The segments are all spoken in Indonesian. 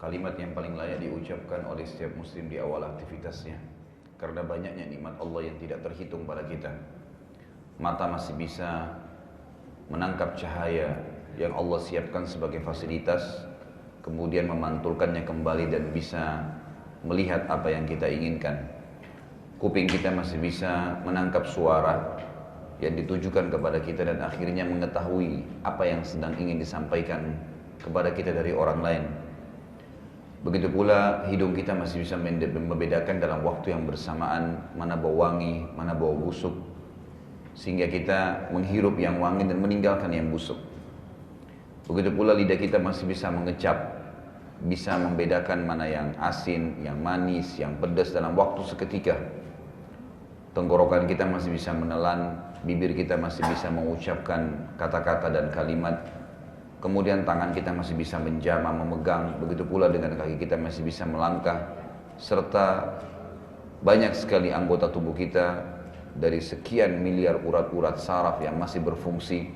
kalimat yang paling layak diucapkan oleh setiap muslim di awal aktivitasnya. Karena banyaknya nikmat Allah yang tidak terhitung pada kita. Mata masih bisa menangkap cahaya yang Allah siapkan sebagai fasilitas, kemudian memantulkannya kembali dan bisa melihat apa yang kita inginkan. Kuping kita masih bisa menangkap suara yang ditujukan kepada kita dan akhirnya mengetahui apa yang sedang ingin disampaikan kepada kita dari orang lain. Begitu pula hidung kita masih bisa membedakan dalam waktu yang bersamaan mana bau wangi, mana bau busuk, sehingga kita menghirup yang wangi dan meninggalkan yang busuk. Begitu pula lidah kita masih bisa mengecap, bisa membedakan mana yang asin, yang manis, yang pedas dalam waktu seketika. Tenggorokan kita masih bisa menelan, bibir kita masih bisa mengucapkan kata-kata dan kalimat. Kemudian tangan kita masih bisa menjamah, memegang. Begitu pula dengan kaki kita masih bisa melangkah. Serta banyak sekali anggota tubuh kita dari sekian miliar urat-urat saraf yang masih berfungsi.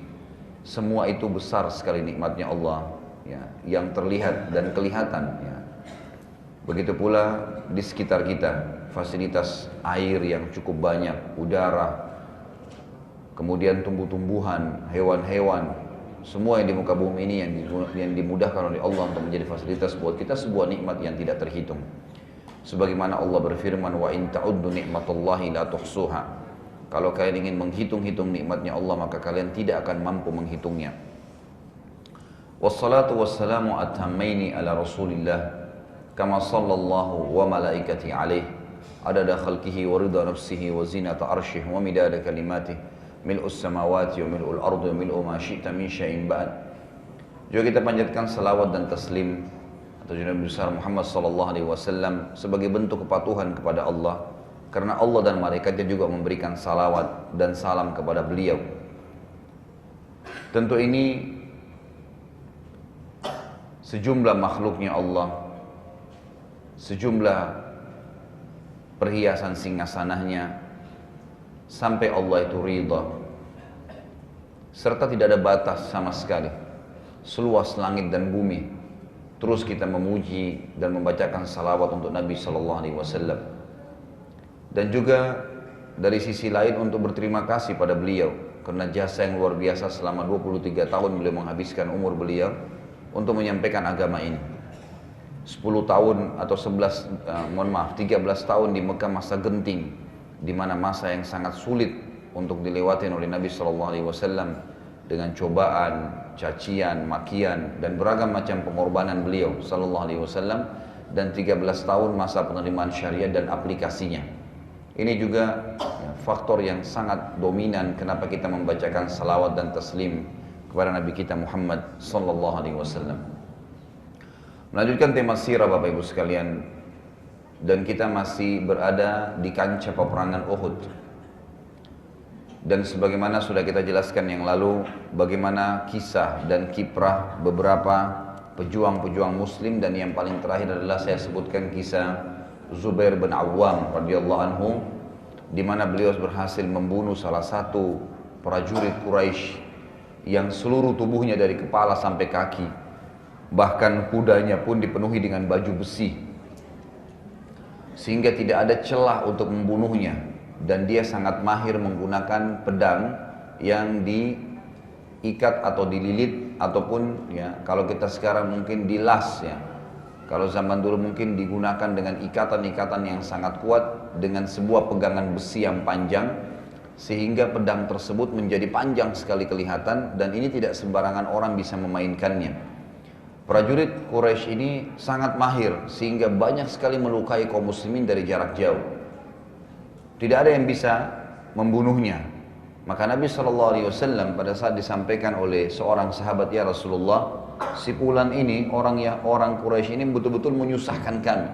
Semua itu besar sekali nikmatnya Allah ya, yang terlihat dan kelihatan ya. Begitu pula di sekitar kita fasilitas air yang cukup banyak, udara, kemudian tumbuh-tumbuhan, hewan-hewan, semua yang di muka bumi ini yang dimudahkan oleh Allah untuk menjadi fasilitas buat kita, sebuah nikmat yang tidak terhitung. Sebagaimana Allah berfirman, wa in ta'uddu ni'matallahi la tuhsuha. Kalau kalian ingin menghitung-hitung nikmatnya Allah, maka kalian tidak akan mampu menghitungnya. Wassalatu wassalamu atammaini ala Rasulillah kama sallallahu wa malaikati alaih adada khalqihi wa ridha nafsihi wa zinata arshih wa midada kalimatih mil'us samawati wa mil'ul ardu wa mil'u ma syi'ta min syai'in ba'd. Juga kita panjatkan salawat dan taslim atau Nabi besar Muhammad sallallahu alaihi wasallam sebagai bentuk kepatuhan kepada Allah, karena Allah dan malaikatnya juga memberikan salawat dan salam kepada beliau. Tentu ini sejumlah makhluknya Allah, sejumlah perhiasan singgasananya, sampai Allah itu ridha, serta tidak ada batas sama sekali, seluas langit dan bumi. Terus kita memuji dan membacakan salawat untuk Nabi sallallahu alaihi wasallam. Dan juga dari sisi lain untuk berterima kasih pada beliau karena jasa yang luar biasa selama 23 tahun beliau menghabiskan umur beliau untuk menyampaikan agama ini. 10 tahun atau 13 tahun di Mekah masa genting, di mana masa yang sangat sulit untuk dilewati oleh Nabi sallallahu alaihi wasallam dengan cobaan, cacian, makian dan beragam macam pengorbanan beliau sallallahu alaihi wasallam, dan 13 tahun masa penerimaan syariat dan aplikasinya. Ini juga faktor yang sangat dominan kenapa kita membacakan salawat dan taslim kepada Nabi kita Muhammad sallallahu alaihi wasallam. Melanjutkan tema sirah Bapak Ibu sekalian, dan kita masih berada di kancah peperangan Uhud. Dan sebagaimana sudah kita jelaskan yang lalu, bagaimana kisah dan kiprah beberapa pejuang-pejuang muslim, dan yang paling terakhir adalah saya sebutkan kisah Zubair bin Awwam radhiyallahu anhu, di mana beliau berhasil membunuh salah satu prajurit Quraisy yang seluruh tubuhnya dari kepala sampai kaki, bahkan kudanya pun dipenuhi dengan baju besi, sehingga tidak ada celah untuk membunuhnya. Dan dia sangat mahir menggunakan pedang yang diikat atau dililit, ataupun ya kalau kita sekarang mungkin dilas ya. Kalau zaman dulu mungkin digunakan dengan ikatan-ikatan yang sangat kuat dengan sebuah pegangan besi yang panjang, sehingga pedang tersebut menjadi panjang sekali kelihatan, dan ini tidak sembarangan orang bisa memainkannya. Prajurit Quraisy ini sangat mahir sehingga banyak sekali melukai kaum muslimin dari jarak jauh. Tidak ada yang bisa membunuhnya. Maka Nabi SAW pada saat disampaikan oleh seorang sahabat, ya Rasulullah, si fulan ini orang Quraisy ini betul-betul menyusahkan kami.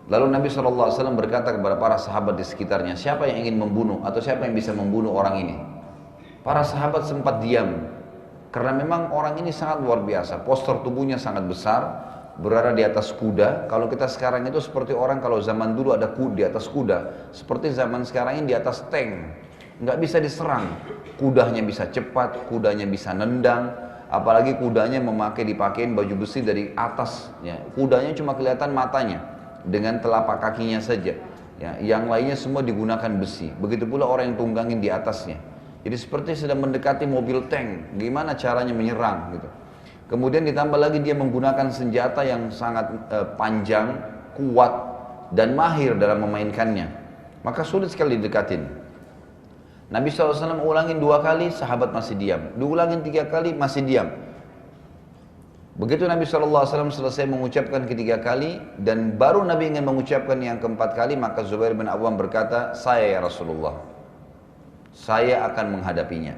Lalu Nabi SAW berkata kepada para sahabat di sekitarnya, siapa yang ingin membunuh atau siapa yang bisa membunuh orang ini? Para sahabat sempat diam, karena memang orang ini sangat luar biasa. Postur tubuhnya sangat besar, berada di atas kuda. Kalau kita sekarang itu seperti orang kalau zaman dulu ada kuda di atas kuda, seperti zaman sekarang ini di atas tank, nggak bisa diserang. Kudanya bisa cepat, kudanya bisa nendang, apalagi kudanya dipakein baju besi dari atas, ya. Kudanya cuma kelihatan matanya dengan telapak kakinya saja, ya. Yang lainnya semua digunakan besi. Begitu pula orang yang tunggangin di atasnya. Jadi seperti sedang mendekati mobil tank, gimana caranya menyerang gitu. Kemudian ditambah lagi dia menggunakan senjata yang sangat panjang, kuat, dan mahir dalam memainkannya. Maka sulit sekali didekatin. Nabi SAW ulangin 2 kali, sahabat masih diam. Diulangin 3 kali, masih diam. Begitu Nabi SAW selesai mengucapkan ketiga kali, dan baru Nabi ingin mengucapkan yang keempat kali, maka Zubair bin Awam berkata, saya ya Rasulullah, saya akan menghadapinya.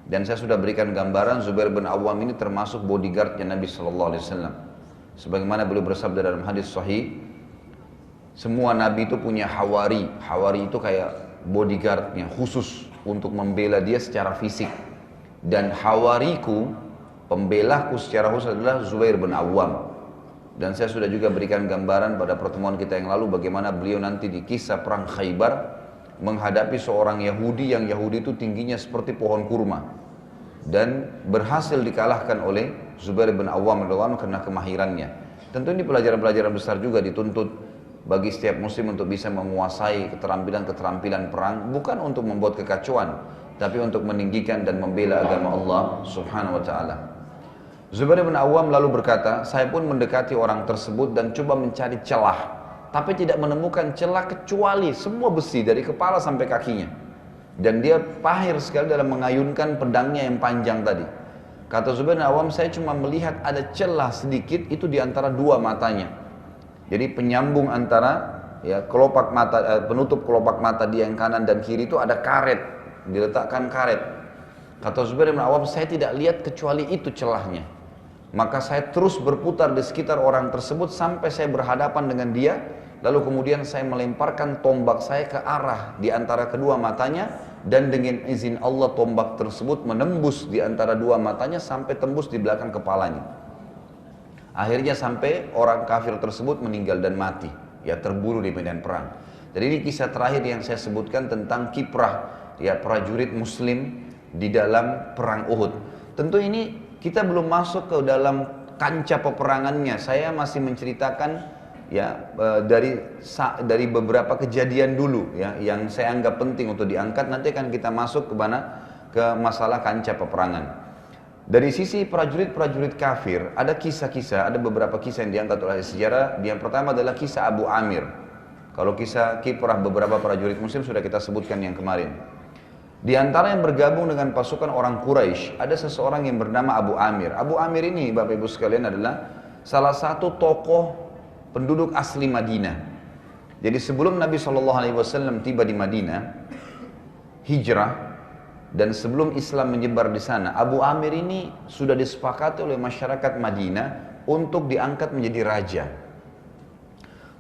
Dan saya sudah berikan gambaran Zubair bin Awam ini termasuk bodyguardnya Nabi SAW. Sebagaimana beliau bersabda dalam hadis sahih, semua Nabi itu punya hawari. Hawari itu kayak bodyguardnya khusus untuk membela dia secara fisik. Dan hawariku, pembelaku secara khusus adalah Zubair bin Awam. Dan saya sudah juga berikan gambaran pada pertemuan kita yang lalu bagaimana beliau nanti di kisah perang Khaybar menghadapi seorang Yahudi yang Yahudi itu tingginya seperti pohon kurma dan berhasil dikalahkan oleh Zubair bin Awam karena kemahirannya. Tentu ini pelajaran-pelajaran besar juga dituntut bagi setiap muslim untuk bisa menguasai keterampilan-keterampilan perang, bukan untuk membuat kekacauan, tapi untuk meninggikan dan membela agama Allah Subhanahu wa taala. Zubair bin Awam lalu berkata, saya pun mendekati orang tersebut dan coba mencari celah, tapi tidak menemukan celah kecuali semua besi dari kepala sampai kakinya. Dan dia pahir sekali dalam mengayunkan pedangnya yang panjang tadi. Kata Zubair bin Awam, saya cuma melihat ada celah sedikit itu di antara 2 matanya. Jadi penyambung antara ya kelopak mata, penutup kelopak mata dia yang kanan dan kiri itu ada karet, diletakkan karet. Kata Zubair bin Awam, saya tidak lihat kecuali itu celahnya. Maka saya terus berputar di sekitar orang tersebut sampai saya berhadapan dengan dia. Lalu kemudian saya melemparkan tombak saya ke arah di antara kedua matanya. Dan dengan izin Allah tombak tersebut menembus di antara 2 matanya sampai tembus di belakang kepalanya. Akhirnya sampai orang kafir tersebut meninggal dan mati. Ya terbunuh di medan perang. Jadi ini kisah terakhir yang saya sebutkan tentang kiprah ya prajurit muslim di dalam perang Uhud. Tentu ini kita belum masuk ke dalam kancah peperangannya. Saya masih menceritakan ya dari beberapa kejadian dulu ya yang saya anggap penting untuk diangkat. Nanti akan kita masuk ke mana? Ke masalah kancah peperangan. Dari sisi prajurit-prajurit kafir ada kisah-kisah, ada beberapa kisah yang diangkat oleh sejarah. Yang pertama adalah kisah Abu Amir. Kalau kisah kiprah beberapa prajurit muslim sudah kita sebutkan yang kemarin. Di antara yang bergabung dengan pasukan orang Quraisy ada seseorang yang bernama Abu Amir. Abu Amir ini Bapak Ibu sekalian adalah salah satu tokoh penduduk asli Madinah. Jadi sebelum Nabi SAW tiba di Madinah, hijrah, dan sebelum Islam menyebar di sana, Abu Amir ini sudah disepakati oleh masyarakat Madinah untuk diangkat menjadi raja.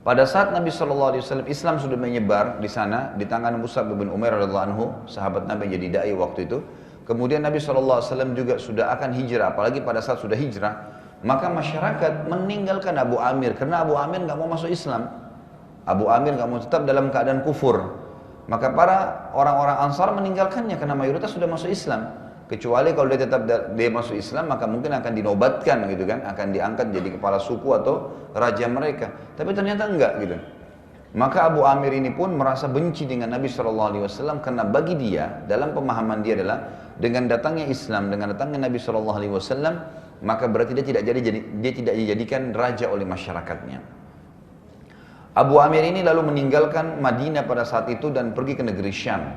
Pada saat Nabi SAW Islam sudah menyebar di sana di tangan Mus'ab bin Umair radhiyallahu anhu, sahabat Nabi yang jadi dai waktu itu. Kemudian Nabi SAW juga sudah akan hijrah, apalagi pada saat sudah hijrah, maka masyarakat meninggalkan Abu Amir karena Abu Amir nggak mau masuk Islam. Abu Amir nggak mau, tetap dalam keadaan kufur. Maka para orang-orang Ansar meninggalkannya karena mayoritas sudah masuk Islam. Kecuali kalau dia masuk Islam, maka mungkin akan dinobatkan gitu kan, akan diangkat jadi kepala suku atau raja mereka. Tapi ternyata enggak gitu. Maka Abu Amir ini pun merasa benci dengan Nabi SAW karena bagi dia, dalam pemahaman dia adalah dengan datangnya Islam, dengan datangnya Nabi SAW, maka berarti dia tidak dijadikan raja oleh masyarakatnya. Abu Amir ini lalu meninggalkan Madinah pada saat itu dan pergi ke negeri Syam.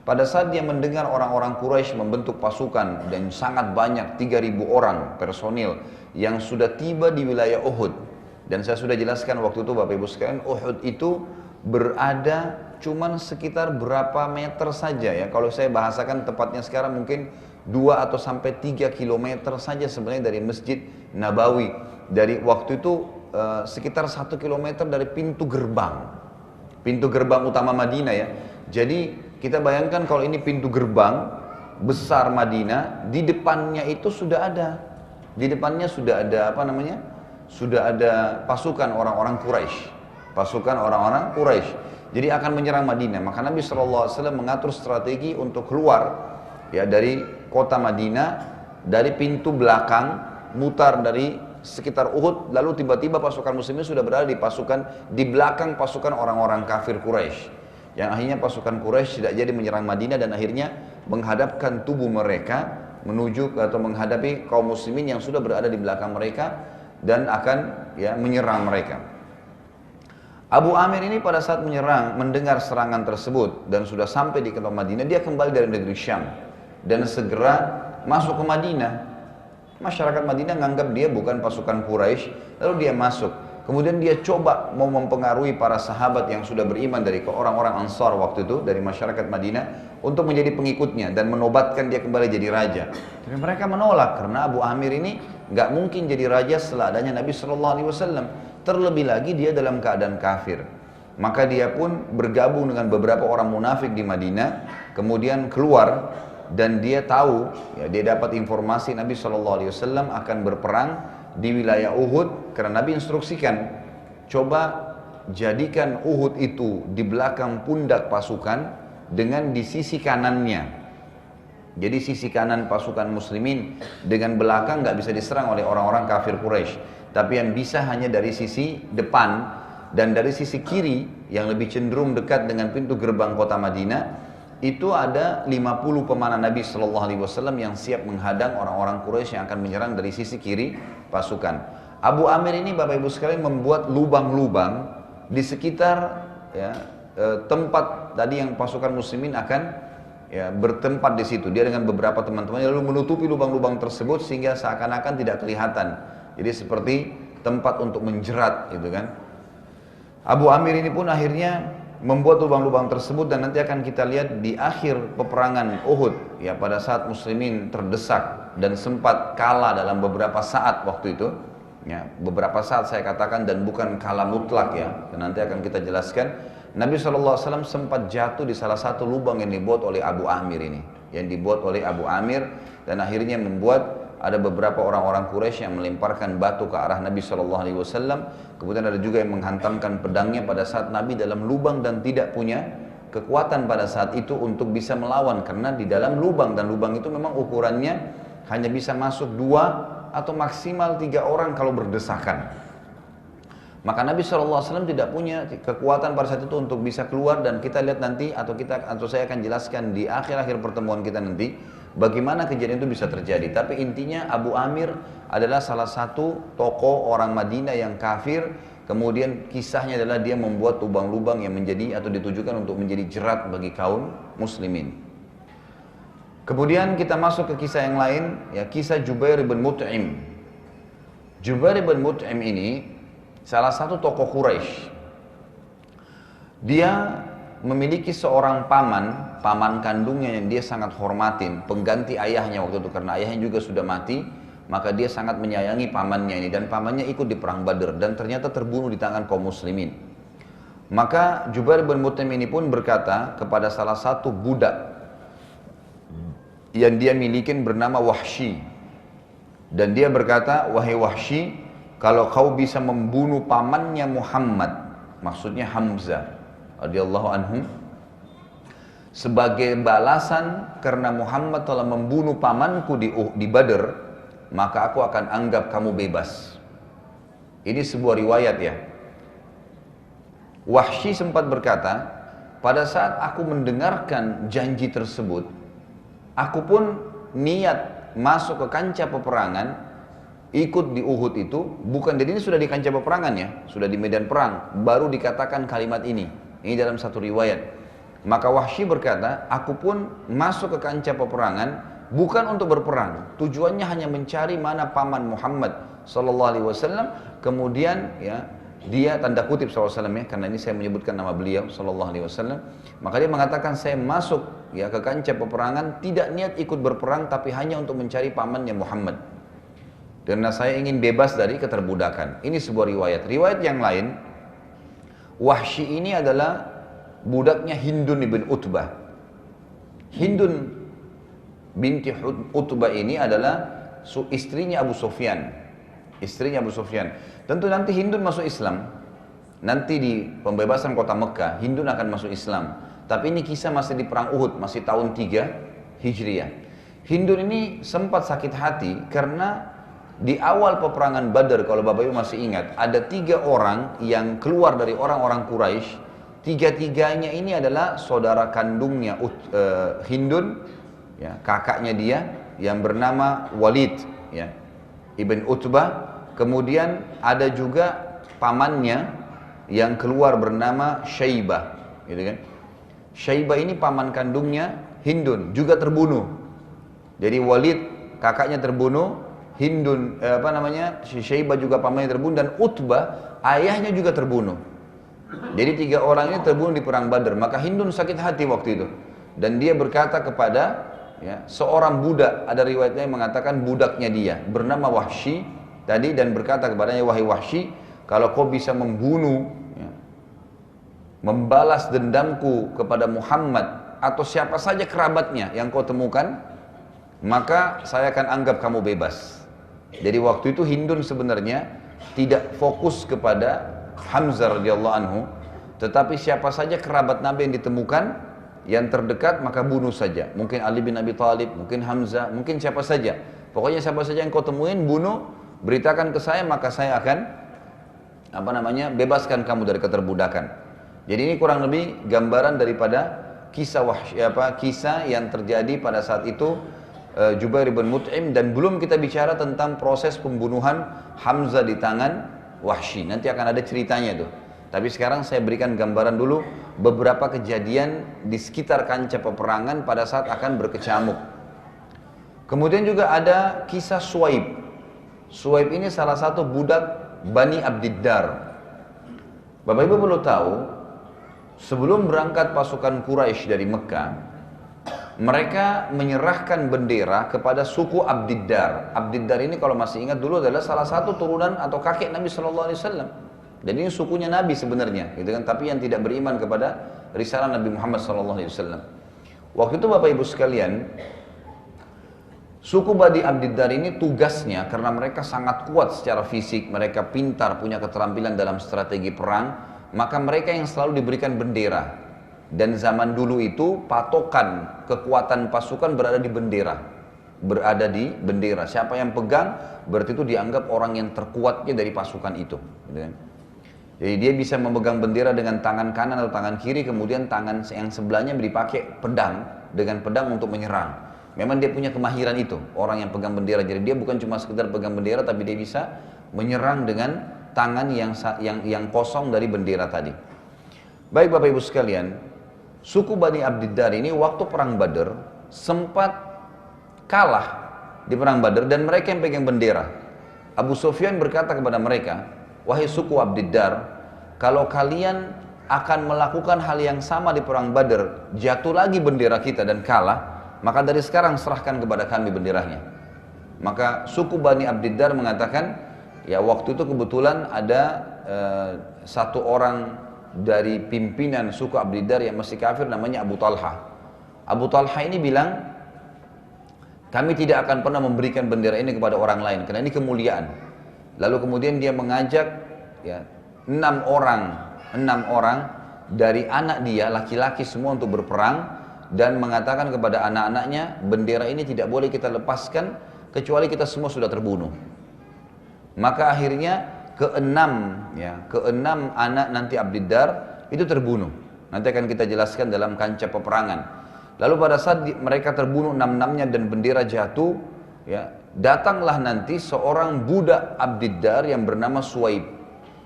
Pada saat dia mendengar orang-orang Quraisy membentuk pasukan dan sangat banyak 3.000 orang personil yang sudah tiba di wilayah Uhud. Dan saya sudah jelaskan waktu itu Bapak Ibu sekalian, Uhud itu berada cuman sekitar berapa meter saja ya. Kalau saya bahasakan tepatnya sekarang mungkin 2 atau sampai 3 kilometer saja sebenarnya dari Masjid Nabawi. Dari waktu itu sekitar 1 kilometer dari pintu gerbang utama Madinah ya. Jadi kita bayangkan kalau ini pintu gerbang besar Madinah, di depannya itu sudah ada, di depannya sudah ada apa namanya? Sudah ada pasukan orang-orang Quraisy, pasukan orang-orang Quraisy. Jadi akan menyerang Madinah. Maka Nabi SAW mengatur strategi untuk keluar ya dari kota Madinah dari pintu belakang, mutar dari sekitar Uhud, lalu tiba-tiba pasukan muslimin sudah berada di belakang pasukan orang-orang kafir Quraisy. Yang akhirnya pasukan Quraisy tidak jadi menyerang Madinah dan akhirnya menghadapkan tubuh mereka menuju atau menghadapi kaum muslimin yang sudah berada di belakang mereka dan akan menyerang mereka. Abu Amir ini pada saat menyerang, mendengar serangan tersebut dan sudah sampai di kota Madinah, dia kembali dari negeri Syam dan segera masuk ke Madinah. Masyarakat Madinah menganggap dia bukan pasukan Quraisy, lalu dia masuk. Kemudian dia coba mau mempengaruhi para sahabat yang sudah beriman dari orang-orang Ansar waktu itu, dari masyarakat Madinah, untuk menjadi pengikutnya dan menobatkan dia kembali jadi raja. Tapi mereka menolak karena Abu Amir ini nggak mungkin jadi raja setelah adanya Nabi SAW. Terlebih lagi dia dalam keadaan kafir. Maka dia pun bergabung dengan beberapa orang munafik di Madinah, kemudian keluar dan dia tahu, dia dapat informasi Nabi SAW akan berperang di wilayah Uhud karena Nabi instruksikan, coba jadikan Uhud itu di belakang pundak pasukan dengan di sisi kanannya. Jadi sisi kanan pasukan muslimin dengan belakang nggak bisa diserang oleh orang-orang kafir Quraisy. Tapi yang bisa hanya dari sisi depan dan dari sisi kiri yang lebih cenderung dekat dengan pintu gerbang kota Madinah, itu ada 50 pemanah Nabi SAW yang siap menghadang orang-orang Quraisy yang akan menyerang dari sisi kiri pasukan. Abu Amir ini Bapak Ibu sekalian membuat lubang-lubang di sekitar tempat tadi yang pasukan muslimin akan bertempat di situ. Dia dengan beberapa teman-temannya lalu menutupi lubang-lubang tersebut sehingga seakan-akan tidak kelihatan. Jadi seperti tempat untuk menjerat gitu kan. Abu Amir ini pun akhirnya membuat lubang-lubang tersebut dan nanti akan kita lihat di akhir peperangan Uhud pada saat muslimin terdesak dan sempat kalah dalam beberapa saat waktu itu. Beberapa saat saya katakan dan bukan kalah mutlak dan nanti akan kita jelaskan. Nabi SAW sempat jatuh di salah satu lubang yang dibuat oleh Abu Amir ini. Yang dibuat oleh Abu Amir dan akhirnya membuat ada beberapa orang-orang Quraisy yang melemparkan batu ke arah Nabi SAW. Kemudian ada juga yang menghantamkan pedangnya pada saat Nabi dalam lubang dan tidak punya kekuatan pada saat itu untuk bisa melawan. Karena di dalam lubang, dan lubang itu memang ukurannya hanya bisa masuk 2 atau maksimal 3 orang kalau berdesakan. Maka Nabi SAW tidak punya kekuatan pada saat itu untuk bisa keluar, dan kita lihat nanti atau saya akan jelaskan di akhir-akhir pertemuan kita nanti bagaimana kejadian itu bisa terjadi. Tapi intinya Abu Amir adalah salah satu tokoh orang Madinah yang kafir. Kemudian kisahnya adalah dia membuat lubang-lubang yang menjadi atau ditujukan untuk menjadi jerat bagi kaum muslimin. Kemudian kita masuk ke kisah yang lain, kisah Jubair bin Mut'im. Jubair bin Mut'im ini salah satu tokoh Quraisy. Dia memiliki seorang paman kandungnya yang dia sangat hormatin, pengganti ayahnya waktu itu karena ayahnya juga sudah mati, maka dia sangat menyayangi pamannya ini, dan pamannya ikut di perang Badar dan ternyata terbunuh di tangan kaum muslimin. Maka Jubair bin Mut'im ini pun berkata kepada salah satu budak yang dia milikin bernama Wahsy, dan dia berkata, "Wahai Wahsy, kalau kau bisa membunuh pamannya Muhammad," maksudnya Hamzah radhiyallahu anhum, "sebagai balasan karena Muhammad telah membunuh pamanku di Badar, maka aku akan anggap kamu bebas." Ini sebuah riwayat Wahsy sempat berkata, pada saat aku mendengarkan janji tersebut, aku pun niat masuk ke kancah peperangan, ikut di Uhud itu, bukan, jadi ini sudah di kancah peperangan sudah di medan perang, baru dikatakan kalimat ini. Ini dalam satu riwayat. Maka Wahsy berkata, aku pun masuk ke kancah peperangan bukan untuk berperang, tujuannya hanya mencari mana paman Muhammad SAW. Kemudian dia tanda kutip SAW karena ini saya menyebutkan nama beliau SAW. Maka dia mengatakan, saya masuk ke kancah peperangan tidak niat ikut berperang, tapi hanya untuk mencari pamannya Muhammad, karena saya ingin bebas dari keterbudakan. Ini sebuah riwayat. Riwayat yang lain, Wahsy ini adalah budaknya Hindun bin Utbah. Hindun binti Utbah ini adalah istrinya Abu Sufyan. Istrinya Abu Sufyan. Tentu nanti Hindun masuk Islam. Nanti di pembebasan kota Mekah, Hindun akan masuk Islam. Tapi ini kisah masih di perang Uhud, masih tahun 3 Hijriah. Hindun ini sempat sakit hati karena di awal peperangan Badar, kalau Bapak Ibu masih ingat, ada 3 orang yang keluar dari orang-orang Quraisy. Tiga-tiganya ini adalah saudara kandungnya Hindun, ya, kakaknya dia yang bernama Walid, ya, Ibn Utbah. Kemudian ada juga pamannya yang keluar bernama Syaibah, gitu kan. Syaibah ini paman kandungnya Hindun, juga terbunuh. Jadi Walid kakaknya terbunuh, Hindun Syaibah juga pamannya terbunuh, dan Utbah ayahnya juga terbunuh. Jadi 3 orang ini terbunuh di perang Badar. Maka Hindun sakit hati waktu itu, dan dia berkata kepada, ya, seorang budak, ada riwayatnya yang mengatakan budaknya dia bernama Wahsy tadi, dan berkata kepadanya, wahai Wahsy, kalau kau bisa membunuh, ya, membalas dendamku kepada Muhammad atau siapa saja kerabatnya yang kau temukan, maka saya akan anggap kamu bebas. Jadi waktu itu Hindun sebenarnya tidak fokus kepada Hamzah radhiyallahu anhu, tetapi siapa saja kerabat Nabi yang ditemukan yang terdekat maka bunuh saja. Mungkin Ali bin Abi Thalib, mungkin Hamzah, mungkin siapa saja. Pokoknya siapa saja yang kau temuin bunuh, beritakan ke saya, maka saya akan bebaskan kamu dari keterbudakan. Jadi ini kurang lebih gambaran daripada kisah yang terjadi pada saat itu Jubair bin Mut'im, dan belum kita bicara tentang proses pembunuhan Hamzah di tangan Wahsy. Nanti akan ada ceritanya itu. Tapi sekarang saya berikan gambaran dulu beberapa kejadian di sekitar kancah peperangan pada saat akan berkecamuk. Kemudian juga ada kisah Suwaib. Suwaib ini salah satu budak Bani Abdiddar. Bapak Ibu perlu tahu, sebelum berangkat pasukan Quraisy dari Mekah, mereka menyerahkan bendera kepada suku Abdiddar. Abdiddar ini kalau masih ingat dulu adalah salah satu turunan atau kakek Nabi Shallallahu Alaihi Wasallam. Dan ini sukunya Nabi sebenarnya, gitu kan? Tapi yang tidak beriman kepada risalah Nabi Muhammad Shallallahu Alaihi Wasallam. Waktu itu Bapak Ibu sekalian, suku Bani Abdiddar ini tugasnya, karena mereka sangat kuat secara fisik, mereka pintar, punya keterampilan dalam strategi perang, maka mereka yang selalu diberikan bendera. Dan zaman dulu itu patokan kekuatan pasukan berada di bendera. Berada di bendera. Siapa yang pegang berarti itu dianggap orang yang terkuatnya dari pasukan itu. Jadi dia bisa memegang bendera dengan tangan kanan atau tangan kiri, kemudian tangan yang sebelahnya dipakai pedang, dengan pedang untuk menyerang. Memang dia punya kemahiran itu, orang yang pegang bendera. Jadi dia bukan cuma sekedar pegang bendera, tapi dia bisa menyerang dengan tangan yang kosong dari bendera tadi. Baik Bapak Ibu sekalian, suku Bani Abdiddar ini waktu perang Badar sempat kalah di perang Badar, dan mereka yang pegang bendera. Abu Sufyan berkata kepada mereka, wahai suku Abdiddar, kalau kalian akan melakukan hal yang sama di perang Badar, jatuh lagi bendera kita dan kalah, maka dari sekarang serahkan kepada kami benderanya. Maka suku Bani Abdiddar mengatakan, ya waktu itu kebetulan ada satu orang dari pimpinan suku Abdiddar yang masih kafir, namanya Abu Talha. Abu Talha ini bilang, kami tidak akan pernah memberikan bendera ini kepada orang lain, karena ini kemuliaan. Lalu kemudian dia mengajak, ya, 6 orang dari anak dia, laki-laki semua, untuk berperang, dan mengatakan kepada anak-anaknya, bendera ini tidak boleh kita lepaskan kecuali kita semua sudah terbunuh. Maka akhirnya keenam anak nanti Abdiddar itu terbunuh. Nanti akan kita jelaskan dalam kancah peperangan. Lalu pada saat mereka terbunuh 6-6-nya dan bendera jatuh, ya, datanglah nanti seorang budak Abdiddar yang bernama Suwaib.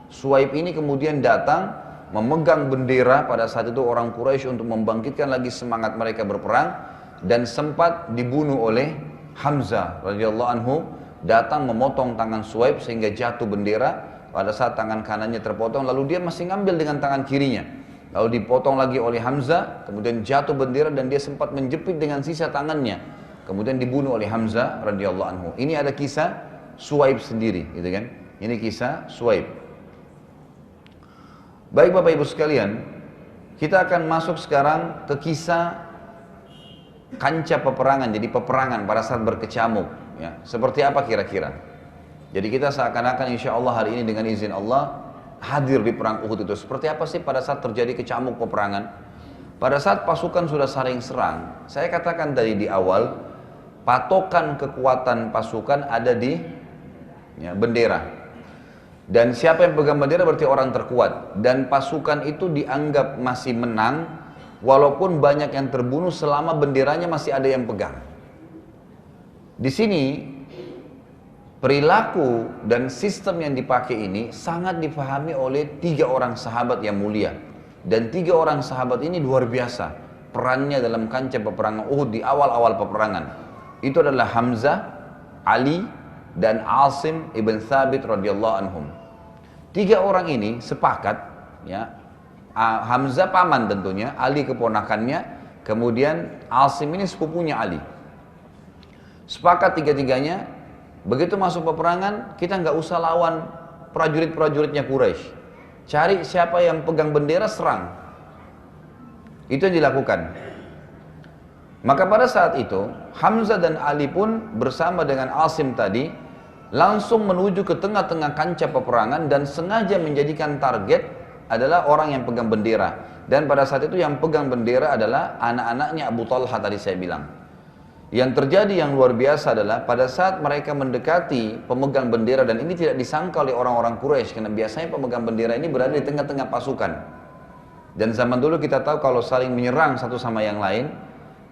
Suwaib ini kemudian datang memegang bendera pada saat itu orang Quraisy untuk membangkitkan lagi semangat mereka berperang, dan sempat dibunuh oleh Hamzah radhiyallahu anhu. Datang memotong tangan Suwaib sehingga jatuh bendera. Pada saat tangan kanannya terpotong, lalu dia masih ngambil dengan tangan kirinya, lalu dipotong lagi oleh Hamzah, kemudian jatuh bendera dan dia sempat menjepit dengan sisa tangannya, kemudian dibunuh oleh Hamzah radhiyallahu anhu. Ini ada kisah Suwaib sendiri, gitu kan? Ini kisah Suwaib. Baik Bapak Ibu sekalian, kita akan masuk sekarang ke kisah kancah peperangan. Jadi peperangan pada saat berkecamuk, ya, seperti apa kira-kira? Jadi kita seakan-akan insya Allah hari ini dengan izin Allah hadir di perang Uhud itu. Seperti apa sih pada saat terjadi kecamuk peperangan? Pada saat pasukan sudah saling serang, saya katakan tadi di awal, patokan kekuatan pasukan ada di bendera. Dan siapa yang pegang bendera berarti orang terkuat. Dan pasukan itu dianggap masih menang walaupun banyak yang terbunuh selama benderanya masih ada yang pegang. Di sini perilaku dan sistem yang dipakai ini sangat dipahami oleh 3 orang sahabat yang mulia. Dan 3 orang sahabat ini luar biasa perannya dalam kancah peperangan Uhud di awal-awal peperangan. Itu adalah Hamzah, Ali, dan Asim ibn Thabit radhiyallahu anhum. 3 orang ini sepakat, ya, Hamzah paman tentunya, Ali keponakannya, kemudian Asim ini sepupunya Ali. Sepakat 3-tiganya, begitu masuk peperangan, kita nggak usah lawan prajurit-prajuritnya Quraisy. Cari siapa yang pegang bendera, serang. Itu yang dilakukan. Maka pada saat itu, Hamzah dan Ali pun bersama dengan Asim tadi, langsung menuju ke tengah-tengah kancah peperangan dan sengaja menjadikan target adalah orang yang pegang bendera. Dan pada saat itu yang pegang bendera adalah anak-anaknya Abu Talha tadi saya bilang. Yang terjadi yang luar biasa adalah pada saat mereka mendekati pemegang bendera, dan ini tidak disangka oleh orang-orang Quraisy karena biasanya pemegang bendera ini berada di tengah-tengah pasukan. Dan zaman dulu kita tahu kalau saling menyerang satu sama yang lain,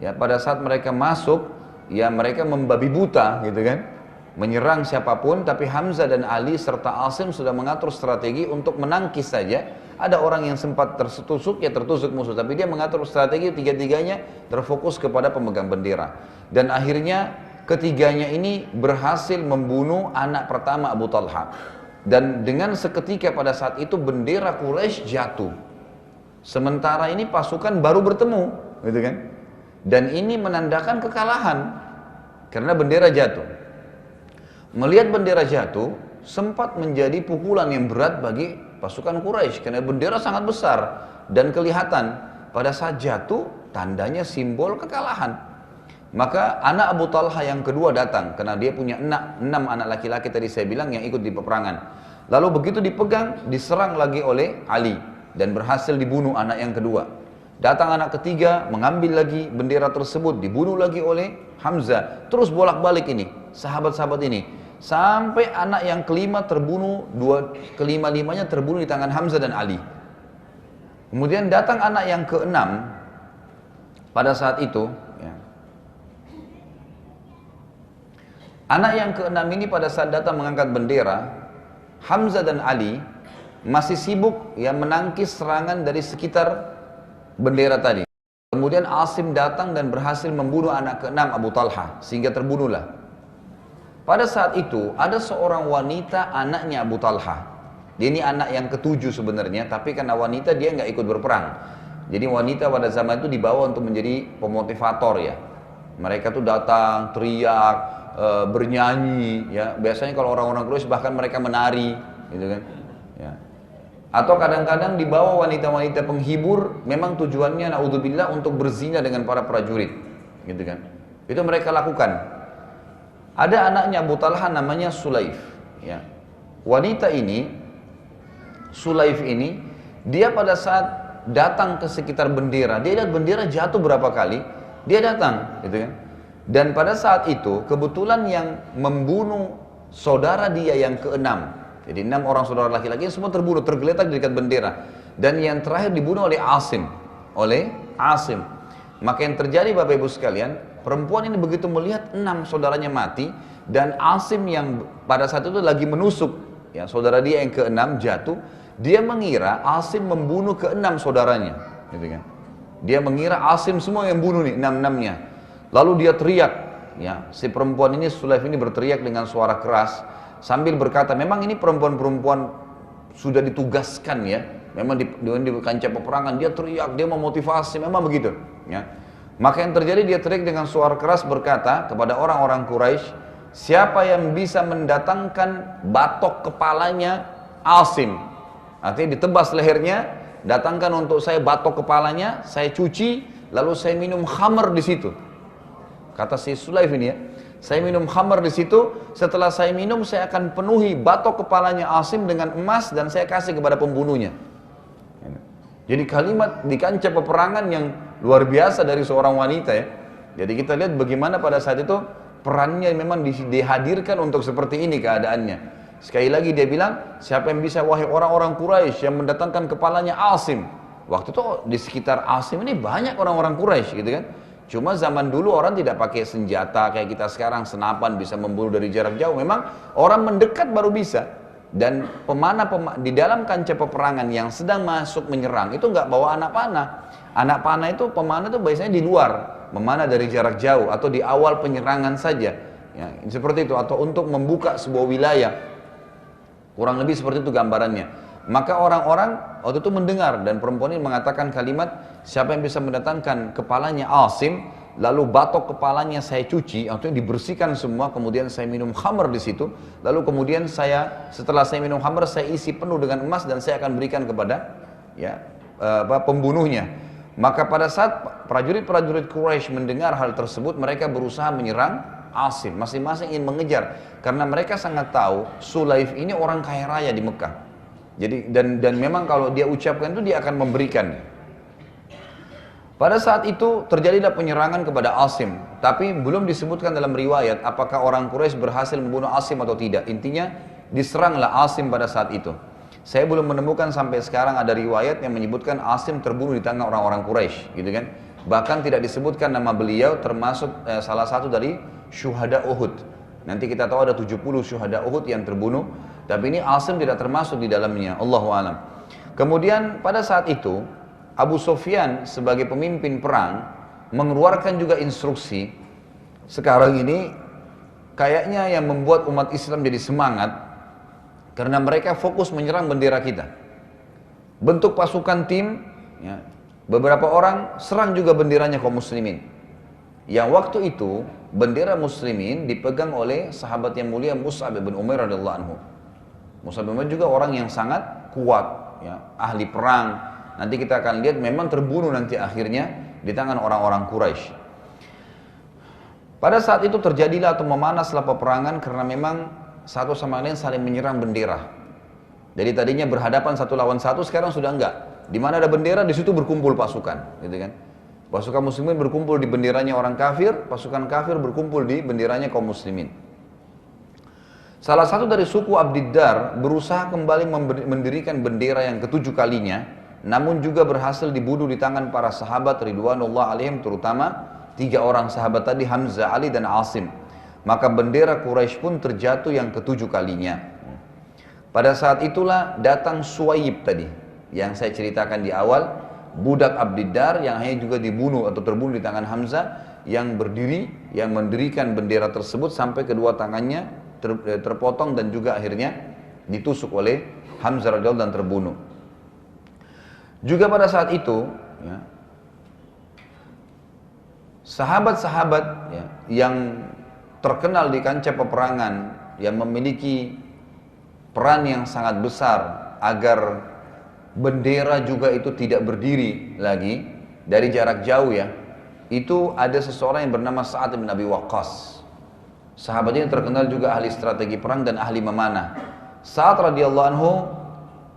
ya pada saat mereka masuk, ya mereka membabi buta gitu kan. Menyerang siapapun, tapi Hamzah dan Ali serta Asim sudah mengatur strategi untuk menangkis saja. Ada orang yang sempat tertusuk, ya tertusuk musuh, tapi dia mengatur strategi, 3-tiganya terfokus kepada pemegang bendera. Dan akhirnya ketiganya ini berhasil membunuh anak pertama Abu Talha. Dan dengan seketika pada saat itu bendera Quraisy jatuh. Sementara ini pasukan baru bertemu, gitu kan? Dan ini menandakan kekalahan karena bendera jatuh. Melihat bendera jatuh, sempat menjadi pukulan yang berat bagi pasukan Quraisy karena bendera sangat besar dan kelihatan pada saat jatuh tandanya simbol kekalahan. Maka anak Abu Talha yang kedua datang karena dia punya 6 anak laki-laki tadi saya bilang yang ikut di peperangan. Lalu begitu dipegang, diserang lagi oleh Ali dan berhasil dibunuh anak yang kedua. Datang anak ketiga, mengambil lagi bendera tersebut, dibunuh lagi oleh Hamzah. Terus bolak-balik ini, sahabat-sahabat ini. Sampai anak yang kelima terbunuh, kelima-limanya terbunuh di tangan Hamzah dan Ali. Kemudian datang anak yang keenam pada saat itu. Ya. Anak yang keenam ini pada saat datang mengangkat bendera, Hamzah dan Ali masih sibuk ya menangkis serangan dari sekitar bendera tadi. Kemudian Asim datang dan berhasil membunuh anak keenam Abu Talha sehingga terbunuhlah. Pada saat itu ada seorang wanita anaknya Abu Talha. Dia ini anak yang ketujuh sebenarnya, tapi karena wanita dia nggak ikut berperang. Jadi wanita pada zaman itu dibawa untuk menjadi pemotivator ya. Mereka tuh datang teriak, bernyanyi ya. Biasanya kalau orang-orang Quraisy bahkan mereka menari, gitu kan? Ya. Atau kadang-kadang dibawa wanita-wanita penghibur, memang tujuannya naudzubillah untuk berzina dengan para prajurit, gitu kan? Itu mereka lakukan. Ada anaknya Abu Talha namanya Sulaif. Ya. Wanita ini, Sulaif ini, dia pada saat datang ke sekitar bendera, dia lihat bendera jatuh berapa kali, dia datang, gitu kan? Dan pada saat itu kebetulan yang membunuh saudara dia yang keenam. Jadi 6 orang saudara laki-laki semua terbunuh, tergeletak di dekat bendera. Dan yang terakhir dibunuh oleh Asim. Maka yang terjadi Bapak Ibu sekalian, perempuan ini begitu melihat 6 saudaranya mati dan Asim yang pada saat itu lagi menusuk, ya saudara dia yang ke-6 jatuh, dia mengira Asim membunuh ke-6 saudaranya, gitu kan? Dia mengira Asim semua yang bunuh nih 6-6-nya. Lalu dia teriak, ya si perempuan ini Sulaif ini berteriak dengan suara keras sambil berkata, memang ini perempuan-perempuan sudah ditugaskan ya, memang di kancah peperangan dia teriak, dia memotivasi, memang begitu, ya. Maka yang terjadi dia teriak dengan suara keras berkata kepada orang-orang Quraisy, siapa yang bisa mendatangkan batok kepalanya Asim, artinya ditebas lehernya, datangkan untuk saya batok kepalanya, saya cuci, lalu saya minum khamar di situ. Kata si Sulaif ini ya, saya minum khamar di situ, setelah saya minum saya akan penuhi batok kepalanya Asim dengan emas dan saya kasih kepada pembunuhnya. Jadi kalimat di kancah peperangan yang luar biasa dari seorang wanita ya. Jadi kita lihat bagaimana pada saat itu perannya memang dihadirkan untuk seperti ini keadaannya. Sekali lagi dia bilang, siapa yang bisa wahai orang-orang Quraisy yang mendatangkan kepalanya Asim. Waktu itu di sekitar Asim ini banyak orang-orang Quraisy gitu kan. Cuma zaman dulu orang tidak pakai senjata kayak kita sekarang, senapan bisa membunuh dari jarak jauh. Memang orang mendekat baru bisa. Dan di dalam kancah peperangan yang sedang masuk menyerang itu nggak bawa anak panah. Anak panah itu pemanah itu biasanya di luar, memanah dari jarak jauh atau di awal penyerangan saja. Ya, seperti itu, atau untuk membuka sebuah wilayah. Kurang lebih seperti itu gambarannya. Maka orang-orang waktu itu mendengar dan perempuan ini mengatakan kalimat, siapa yang bisa mendatangkan kepalanya Asim, lalu batok kepalanya saya cuci, artinya dibersihkan semua, kemudian saya minum khamr di situ, lalu kemudian setelah saya minum khamr saya isi penuh dengan emas dan saya akan berikan kepada pembunuhnya. Maka pada saat prajurit-prajurit Quraisy mendengar hal tersebut, mereka berusaha menyerang Asim, masing-masing ingin mengejar, karena mereka sangat tahu Sulaif ini orang kaya raya di Mekah. Jadi dan memang kalau dia ucapkan itu dia akan memberikan. Pada saat itu terjadilah penyerangan kepada Asim, tapi belum disebutkan dalam riwayat apakah orang Quraisy berhasil membunuh Asim atau tidak. Intinya diseranglah Asim pada saat itu. Saya belum menemukan sampai sekarang ada riwayat yang menyebutkan Asim terbunuh di tangan orang-orang Quraisy, gitu kan? Bahkan tidak disebutkan nama beliau, termasuk salah satu dari syuhada Uhud. Nanti kita tahu ada 70 syuhada Uhud yang terbunuh, tapi ini Asim tidak termasuk di dalamnya. Allahu a'lam. Kemudian pada saat itu Abu Sufyan sebagai pemimpin perang mengeluarkan juga instruksi. Sekarang ini kayaknya yang membuat umat Islam jadi semangat karena mereka fokus menyerang bendera kita. Bentuk pasukan tim, ya, beberapa orang serang juga benderanya kaum muslimin. Yang waktu itu bendera muslimin dipegang oleh sahabat yang mulia Mus'ab bin Umair radhiyallahu anhu. Mus'ab bin Umair juga orang yang sangat kuat, ya, ahli perang. Nanti kita akan lihat memang terbunuh nanti akhirnya di tangan orang-orang Quraisy. Pada saat itu terjadilah atau memanaslah peperangan karena memang satu sama lain saling menyerang bendera. Jadi tadinya berhadapan satu lawan satu, sekarang sudah enggak. Di mana ada bendera di situ berkumpul pasukan, gitu kan? Pasukan muslimin berkumpul di benderanya orang kafir, pasukan kafir berkumpul di benderanya kaum muslimin. Salah satu dari suku Abdiddar berusaha kembali mendirikan bendera yang ketujuh kalinya, namun juga berhasil dibunuh di tangan para sahabat ridwanullah alaihim, terutama 3 orang sahabat tadi, Hamzah, Ali dan Asim. Maka bendera Quraisy pun terjatuh yang ketujuh kalinya. Pada saat itulah datang Suwaib tadi yang saya ceritakan di awal, budak Abdiddar yang hanya juga dibunuh atau terbunuh di tangan Hamzah, yang berdiri, yang mendirikan bendera tersebut sampai kedua tangannya terpotong dan juga akhirnya ditusuk oleh Hamzah radhiyallahu dan terbunuh. Juga pada saat itu, ya, sahabat-sahabat, ya, yang terkenal di kancah peperangan, yang memiliki peran yang sangat besar agar bendera juga itu tidak berdiri lagi dari jarak jauh, ya, itu ada seseorang yang bernama Sa'ad bin Abi Waqqas. Sahabat ini terkenal juga ahli strategi perang dan ahli memanah. Sa'ad radhiyallahu anhu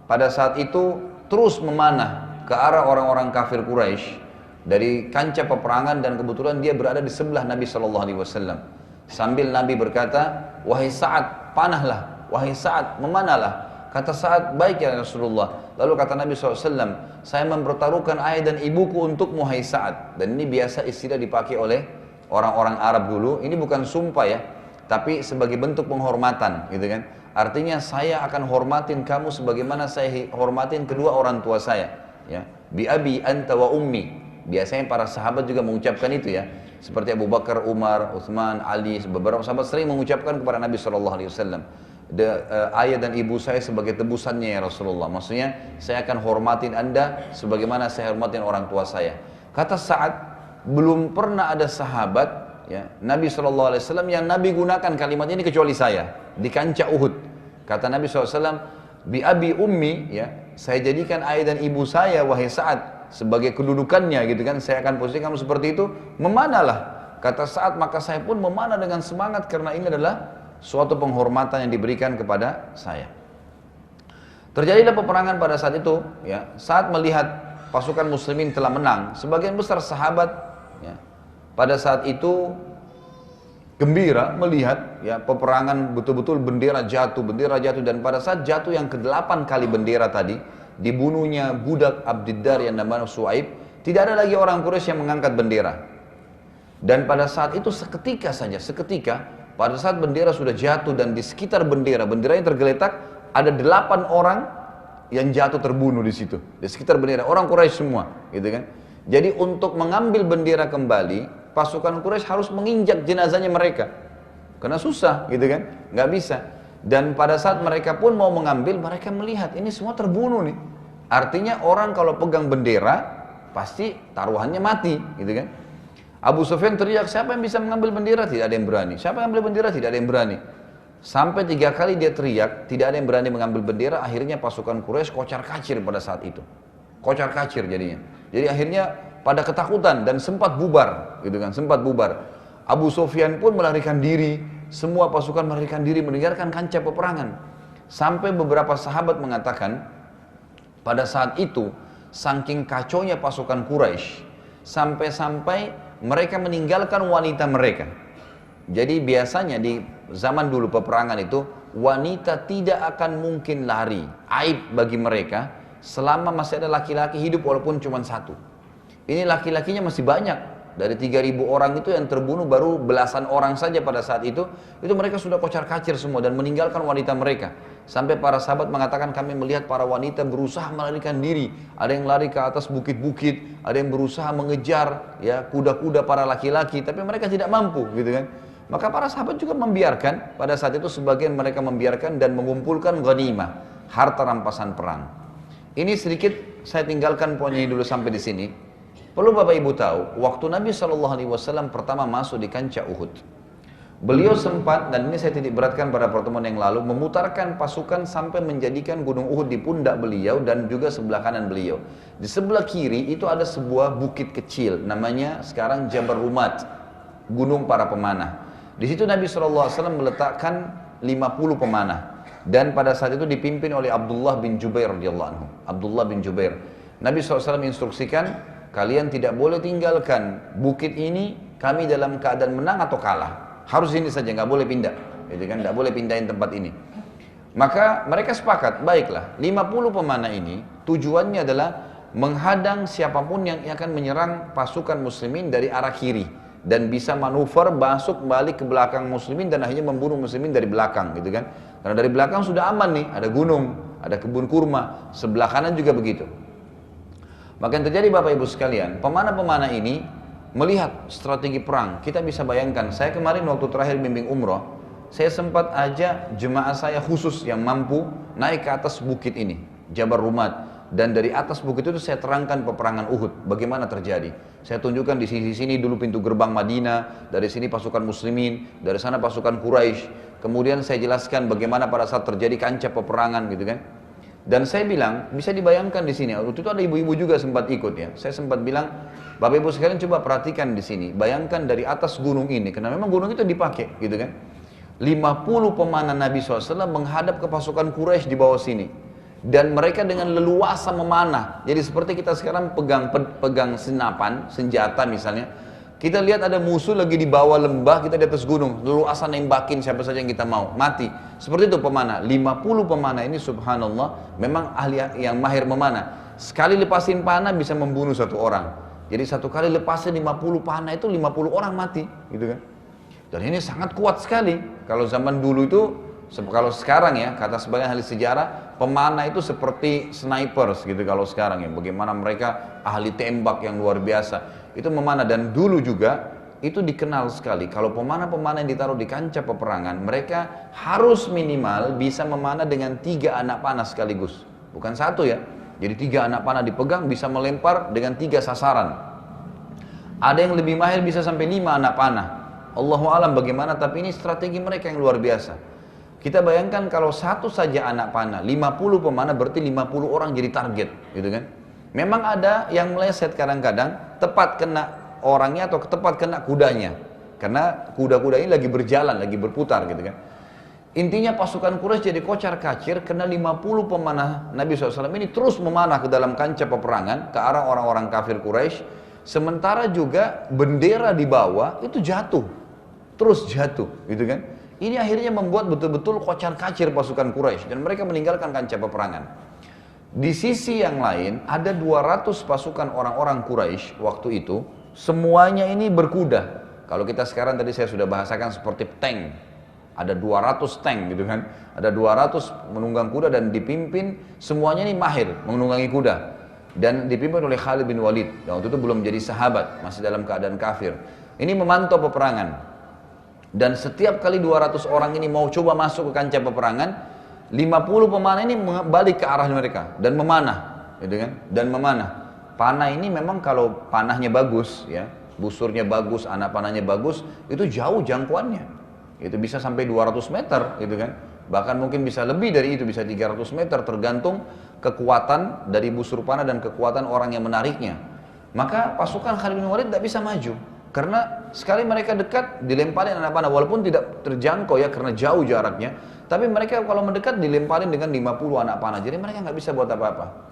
pada saat itu terus memanah ke arah orang-orang kafir Quraisy dari kancah peperangan, dan kebetulan dia berada di sebelah Nabi SAW. Sambil Nabi berkata, wahai Sa'ad, panahlah, wahai Sa'ad, memanahlah. Kata Sa'ad, baik ya Rasulullah. Lalu kata Nabi SAW, saya mempertaruhkan ayah dan ibuku untukmu hai Sa'ad. Dan ini biasa istilah dipakai oleh orang-orang Arab dulu. Ini bukan sumpah, ya, tapi sebagai bentuk penghormatan, gitu kan. Artinya saya akan hormatin kamu sebagaimana saya hormatin kedua orang tua saya, ya. Bi abi anta wa ummi. Biasanya para sahabat juga mengucapkan itu, ya. Seperti Abu Bakar, Umar, Utsman, Ali, beberapa sahabat sering mengucapkan kepada Nabi SAW. Ayah dan ibu saya sebagai tebusannya ya Rasulullah. Maksudnya saya akan hormatin anda sebagaimana saya hormatin orang tua saya. Kata Sa'ad, belum pernah ada sahabat, ya, Nabi SAW yang Nabi gunakan kalimat ini kecuali saya di kancah Uhud. Kata Nabi SAW, bi abi ummi, ya, saya jadikan ayah dan ibu saya wahai Sa'ad sebagai kedudukannya, gitu kan. Saya akan posisikan kamu seperti itu, memanahlah. Kata Sa'ad, maka saya pun memanah dengan semangat karena ini adalah suatu penghormatan yang diberikan kepada saya. Terjadilah peperangan pada saat itu, ya. Saat melihat pasukan muslimin telah menang, sebagian besar sahabat, ya, pada saat itu gembira melihat ya peperangan betul-betul bendera jatuh dan pada saat jatuh yang ke-8 kali bendera tadi, dibunuhnya budak Abdiddar yang namanya Suaib, tidak ada lagi orang Quraisy yang mengangkat bendera. Dan pada saat itu seketika pada saat bendera sudah jatuh dan di sekitar benderanya tergeletak, ada 8 orang yang jatuh terbunuh di situ, di sekitar bendera, orang Quraisy semua, gitu kan. Jadi untuk mengambil bendera kembali, pasukan Quraisy harus menginjak jenazahnya mereka, karena susah, gitu kan, nggak bisa. Dan pada saat mereka pun mau mengambil, mereka melihat ini semua terbunuh nih. Artinya orang kalau pegang bendera pasti taruhannya mati, gitu kan. Abu Sufyan teriak, siapa yang bisa mengambil bendera? Tidak ada yang berani. Siapa yang ambil bendera? Tidak ada yang berani. Sampai 3 kali dia teriak, tidak ada yang berani mengambil bendera. Akhirnya pasukan Quraisy kocar kacir pada saat itu, kocar kacir jadinya. Jadi akhirnya pada ketakutan dan sempat bubar, gitu kan, sempat bubar. Abu Sufyan pun melarikan diri, semua pasukan melarikan diri meninggalkan kancah peperangan. Sampai beberapa sahabat mengatakan, pada saat itu saking kacaunya pasukan Quraisy, sampai-sampai mereka meninggalkan wanita mereka. Jadi biasanya di zaman dulu peperangan itu, wanita tidak akan mungkin lari, aib bagi mereka selama masih ada laki-laki hidup walaupun cuma satu. Ini laki-lakinya masih banyak, dari 3.000 orang itu yang terbunuh baru belasan orang saja pada saat itu mereka sudah kocar kacir semua dan meninggalkan wanita mereka. Sampai para sahabat mengatakan, kami melihat para wanita berusaha melarikan diri, ada yang lari ke atas bukit-bukit, ada yang berusaha mengejar ya kuda-kuda para laki-laki, tapi mereka tidak mampu, gitu kan. Maka para sahabat juga membiarkan, pada saat itu sebagian mereka membiarkan dan mengumpulkan ghanimah, harta rampasan perang. Ini sedikit saya tinggalkan poinnya dulu sampai di sini. Perlu Bapak Ibu tahu, waktu Nabi SAW pertama masuk di kancah Uhud, beliau sempat, dan ini saya titik beratkan pada pertemuan yang lalu, memutarkan pasukan sampai menjadikan gunung Uhud di pundak beliau dan juga sebelah kanan beliau. Di sebelah kiri itu ada sebuah bukit kecil, namanya sekarang Jabal Rumat, gunung para pemanah. Di situ Nabi SAW meletakkan 50 pemanah, dan pada saat itu dipimpin oleh Abdullah bin Jubair radhiyallahu anhu. Abdullah bin Jubair. Nabi SAW instruksikan, kalian tidak boleh tinggalkan bukit ini, kami dalam keadaan menang atau kalah. Harus ini saja, nggak boleh pindah, gitu kan? Nggak boleh pindahin tempat ini. Maka mereka sepakat, baiklah, 50 pemanah ini tujuannya adalah menghadang siapapun yang akan menyerang pasukan muslimin dari arah kiri dan bisa manuver masuk balik ke belakang muslimin dan akhirnya membunuh muslimin dari belakang, gitu kan? Karena dari belakang sudah aman nih, ada gunung, ada kebun kurma, sebelah kanan juga begitu. Maka yang terjadi Bapak Ibu sekalian, pemanah-pemanah ini melihat strategi perang. Kita bisa bayangkan, saya kemarin waktu terakhir bimbing umroh, saya sempat ajak jemaah saya khusus yang mampu naik ke atas bukit ini, Jabal Rumat. Dan dari atas bukit itu saya terangkan peperangan Uhud, bagaimana terjadi. Saya tunjukkan di sisi sini dulu pintu gerbang Madinah, dari sini pasukan muslimin, dari sana pasukan Quraisy. Kemudian saya jelaskan bagaimana pada saat terjadi kancah peperangan, gitu kan. Dan saya bilang, bisa dibayangkan di sini, waktu itu ada ibu-ibu juga sempat ikut ya. Saya sempat bilang, Bapak Ibu sekalian coba perhatikan di sini, bayangkan dari atas gunung ini, karena memang gunung itu dipakai, gitu kan. 50 pemanah Nabi SAW menghadap ke pasukan Quraisy di bawah sini. Dan mereka dengan leluasa memanah. Jadi seperti kita sekarang pegang senapan, senjata misalnya. Kita lihat ada musuh lagi di bawah lembah, kita di atas gunung, leluasa nembakin siapa saja yang kita mau, mati. Seperti itu pemanah. 50 pemanah ini subhanallah memang ahli yang mahir memanah. Sekali lepasin panah bisa membunuh satu orang. Jadi satu kali lepasin 50 panah itu 50 orang mati, gitu kan. Dan ini sangat kuat sekali. Kalau zaman dulu itu, kalau sekarang ya, kata sebagian ahli sejarah, pemanah itu seperti snipers gitu kalau sekarang ya. Bagaimana mereka ahli tembak yang luar biasa. Itu memanah, dan dulu juga itu dikenal sekali. Kalau pemanah-pemanah yang ditaruh di kancah peperangan, mereka harus minimal bisa memanah dengan 3 anak panah sekaligus. Bukan satu ya. Jadi 3 anak panah dipegang bisa melempar dengan 3 sasaran. Ada yang lebih mahir bisa sampai 5 anak panah. Allahu alam bagaimana, tapi ini strategi mereka yang luar biasa. Kita bayangkan kalau satu saja anak panah, 50 pemanah berarti 50 orang jadi target, gitu kan. Memang ada yang meleset kadang-kadang, tepat kena orangnya atau tepat kena kudanya. Karena kuda-kuda ini lagi berjalan, lagi berputar, gitu kan. Intinya pasukan Quraisy jadi kocar kacir, kena 50 pemanah Nabi SAW ini terus memanah ke dalam kancah peperangan, ke arah orang-orang kafir Quraisy. Sementara juga bendera di bawah itu jatuh. terus jatuh, gitu kan. Ini akhirnya membuat betul-betul kocar-kacir pasukan Quraisy dan mereka meninggalkan kancah peperangan. Di sisi yang lain ada 200 pasukan orang-orang Quraisy waktu itu, semuanya ini berkuda. Kalau kita sekarang tadi saya sudah bahasakan seperti tank. Ada 200 tank gitu kan. Ada 200 menunggang kuda dan dipimpin semuanya ini mahir menunggangi kuda. Dan dipimpin oleh Khalid bin Walid. Yang waktu itu belum jadi sahabat, masih dalam keadaan kafir. Ini memantau peperangan. Dan setiap kali 200 orang ini mau coba masuk ke kancah peperangan, 50 pemanah ini balik ke arah mereka dan memanah, gitu kan? Dan memanah. Panah ini memang kalau panahnya bagus, ya, busurnya bagus, anak panahnya bagus, itu jauh jangkauannya. Itu bisa sampai 200 meter, gitu kan? Bahkan mungkin bisa lebih dari itu, bisa 300 meter, tergantung kekuatan dari busur panah dan kekuatan orang yang menariknya. Maka pasukan Khalid bin Walid tidak bisa maju. Karena sekali mereka dekat, dilemparin anak panah, walaupun tidak terjangkau ya, karena jauh jaraknya. Tapi mereka kalau mendekat dilemparin dengan 50 anak panah, jadi mereka nggak bisa buat apa-apa.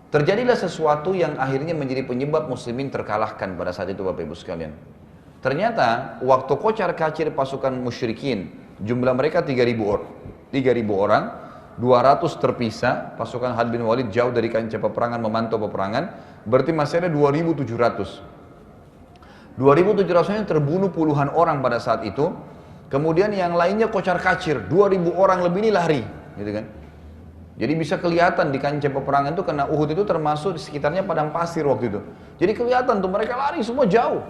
Terjadilah sesuatu yang akhirnya menjadi penyebab muslimin terkalahkan pada saat itu Bapak Ibu sekalian. Ternyata waktu kocar-kacir pasukan musyrikin, jumlah mereka 3.000 orang, 200 terpisah, pasukan Khalid bin Walid jauh dari kancah peperangan memantau peperangan, berarti masih ada 2.700. 2.700 ini terbunuh puluhan orang pada saat itu, kemudian yang lainnya kocar-kacir, 2.000 orang lebih ini lari, gitu kan. Jadi bisa kelihatan di kancah peperangan itu, karena Uhud itu termasuk di sekitarnya padang pasir waktu itu. Jadi kelihatan tuh mereka lari semua jauh,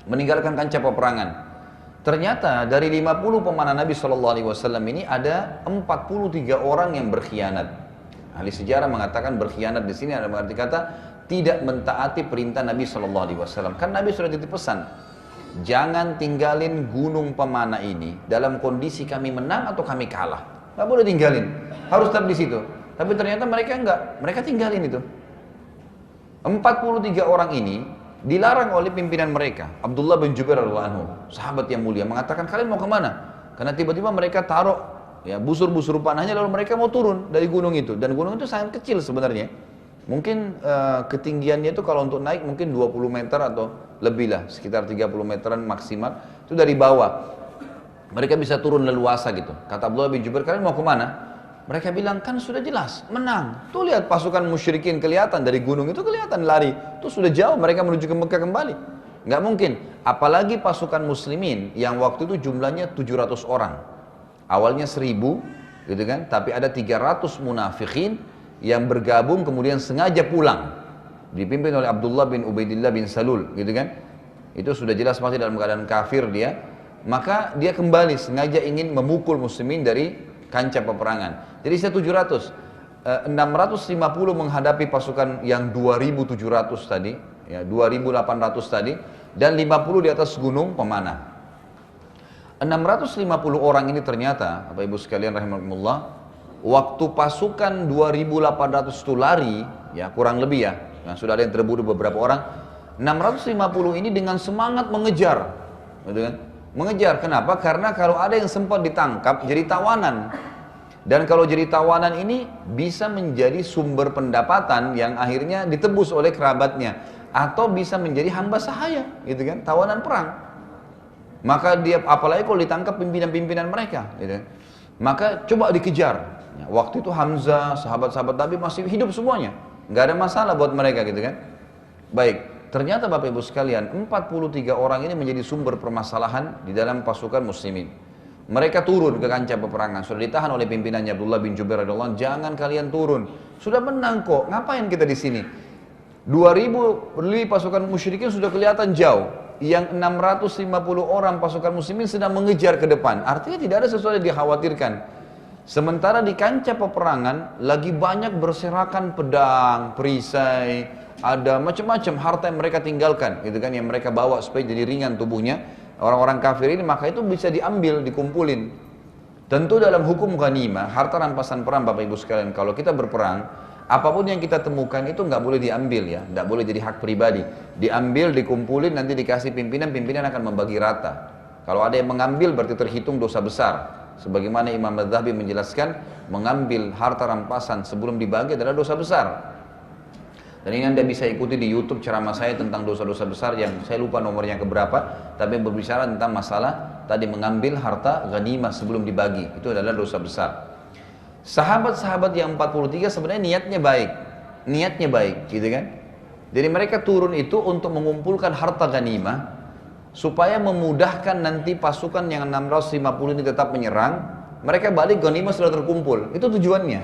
meninggalkan kancah peperangan. Ternyata dari 50 pemanah Nabi SAW ini ada 43 orang yang berkhianat. Ahli sejarah mengatakan berkhianat di sini ada berarti kata tidak mentaati perintah Nabi SAW. Kan Nabi sudah titip pesan, jangan tinggalin gunung pemanah ini dalam kondisi kami menang atau kami kalah. Nggak boleh tinggalin, harus tetap di situ. Tapi ternyata mereka enggak, mereka tinggalin itu. 43 orang ini dilarang oleh pimpinan mereka. Abdullah bin Jubair radhiyallahu anhu, sahabat yang mulia, mengatakan kalian mau kemana? Karena tiba-tiba mereka taruh ya busur-busur panahnya, lalu mereka mau turun dari gunung itu. Dan gunung itu sangat kecil sebenarnya. Mungkin ketinggiannya itu kalau untuk naik mungkin 20 meter atau lebih lah, sekitar 30 meteran maksimal. Itu dari bawah. Mereka bisa turun leluasa gitu. Kata Abdullah bin Jubair, kalian mau kemana? Mereka bilang, kan sudah jelas, menang. Tuh lihat pasukan musyrikin kelihatan dari gunung itu, kelihatan lari. Tuh sudah jauh, mereka menuju ke Mekah kembali. Nggak mungkin. Apalagi pasukan muslimin yang waktu itu jumlahnya 700 orang. Awalnya 1000, gitu kan. Tapi ada 300 munafikin yang bergabung kemudian sengaja pulang. Dipimpin oleh Abdullah bin Ubaidillah bin Salul, gitu kan. Itu sudah jelas pasti dalam keadaan kafir dia. Maka dia kembali sengaja ingin memukul muslimin dari kancah peperangan. Jadi saya 700, 650 menghadapi pasukan yang 2.700 tadi, ya 2.800 tadi, dan 50 di atas gunung pemanah. 650 orang ini ternyata, Bapak Ibu sekalian rahimakumullah, waktu pasukan 2.800 itu lari, ya kurang lebih ya, nah, sudah ada yang terbunuh beberapa orang, 650 ini dengan semangat mengejar, gitu kan? Mengejar, kenapa? Karena kalau ada yang sempat ditangkap jadi tawanan. Dan kalau jadi tawanan ini bisa menjadi sumber pendapatan yang akhirnya ditebus oleh kerabatnya. Atau bisa menjadi hamba sahaya, gitu kan, tawanan perang. Maka dia, apalagi kalau ditangkap pimpinan-pimpinan mereka, gitu kan. Maka coba dikejar. Waktu itu Hamzah, sahabat-sahabat Nabi masih hidup semuanya. Nggak ada masalah buat mereka, gitu kan. Baik. Ternyata Bapak Ibu sekalian, 43 orang ini menjadi sumber permasalahan di dalam pasukan muslimin. Mereka turun ke kancah peperangan, sudah ditahan oleh pimpinannya Abdullah bin Jubair radhiyallahu anhu, jangan kalian turun. Sudah menang kok, ngapain kita di sini? 2000 lebih pasukan musyrikin sudah kelihatan jauh. Yang 650 orang pasukan muslimin sedang mengejar ke depan. Artinya tidak ada sesuatu yang dikhawatirkan. Sementara di kancah peperangan lagi banyak berserakan pedang, perisai, ada macam-macam harta yang mereka tinggalkan, gitu kan, yang mereka bawa supaya jadi ringan tubuhnya orang-orang kafir ini, maka itu bisa diambil, dikumpulin. Tentu dalam hukum ghanimah, harta rampasan perang Bapak Ibu sekalian, kalau kita berperang, apapun yang kita temukan itu nggak boleh diambil ya, nggak boleh jadi hak pribadi. Diambil, dikumpulin, nanti dikasih pimpinan, pimpinan akan membagi rata. Kalau ada yang mengambil berarti terhitung dosa besar. Sebagaimana Imam Adz-Dzahabi menjelaskan, mengambil harta rampasan sebelum dibagi adalah dosa besar. Dan ini Anda bisa ikuti di YouTube ceramah saya tentang dosa-dosa besar yang saya lupa nomornya keberapa, tapi yang berbicara tentang masalah tadi mengambil harta ghanimah sebelum dibagi. Itu adalah dosa besar. Sahabat-sahabat yang 43 sebenarnya niatnya baik, gitu kan? Jadi mereka turun itu untuk mengumpulkan harta ghanimah supaya memudahkan nanti pasukan yang 650 ini tetap menyerang, mereka balik ghanimah sudah terkumpul. Itu tujuannya.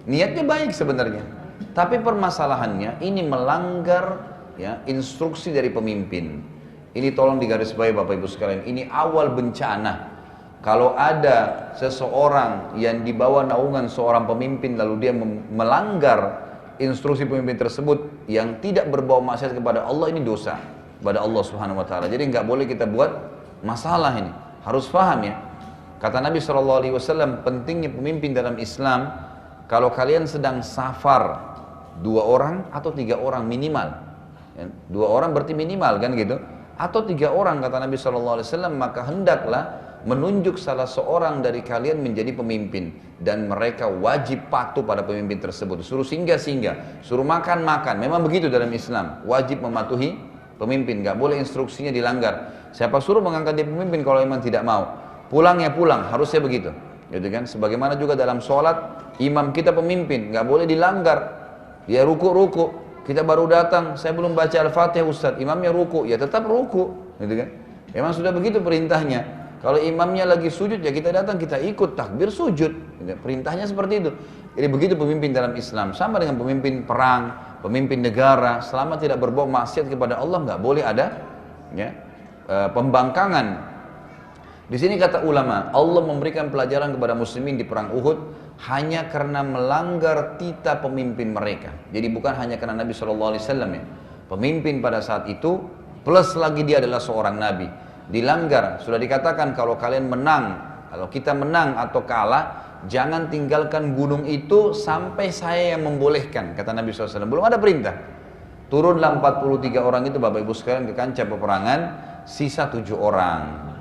Niatnya baik sebenarnya. Tapi permasalahannya ini melanggar ya instruksi dari pemimpin. Ini tolong digarisbawahi Bapak Ibu sekalian. Ini awal bencana. Kalau ada seseorang yang di bawah naungan seorang pemimpin lalu dia melanggar instruksi pemimpin tersebut yang tidak berbau maksiat kepada Allah, ini dosa kepada Allah Subhanahu wa taala. Jadi nggak boleh kita buat masalah ini. Harus paham ya. Kata Nabi SAW, pentingnya pemimpin dalam Islam, kalau kalian sedang safar 2 orang atau 3 orang minimal, 2 orang berarti minimal kan gitu, atau 3 orang kata Nabi SAW, maka hendaklah menunjuk salah seorang dari kalian menjadi pemimpin dan mereka wajib patuh pada pemimpin tersebut. Suruh singgah-singgah, suruh makan-makan, memang begitu dalam Islam, wajib mematuhi pemimpin, nggak boleh instruksinya dilanggar. Siapa suruh mengangkat dia pemimpin kalau memang tidak mau, pulang ya pulang, harusnya begitu, gitu kan? Sebagaimana juga dalam sholat, imam kita pemimpin, nggak boleh dilanggar. Dia ruku, kita baru datang, saya belum baca Al-Fatihah Ustaz, imamnya ruku, ya tetap ruku, gitu kan? Memang sudah begitu perintahnya. Kalau imamnya lagi sujud, ya kita datang, kita ikut takbir sujud, gitu. Perintahnya seperti itu. Jadi begitu pemimpin dalam Islam, sama dengan pemimpin perang, pemimpin negara, selama tidak berbuat maksiat kepada Allah, nggak boleh ada ya, pembangkangan. Di sini kata ulama, Allah memberikan pelajaran kepada muslimin di perang Uhud hanya karena melanggar titah pemimpin mereka. Jadi bukan hanya karena Nabi SAW ya. Pemimpin pada saat itu, plus lagi dia adalah seorang Nabi. Dilanggar, sudah dikatakan kalau kalian menang, kalau kita menang atau kalah, jangan tinggalkan gunung itu sampai saya yang membolehkan, kata Nabi SAW. Belum ada perintah. Turunlah 43 orang itu Bapak Ibu sekalian ke kancah peperangan, sisa 7 orang.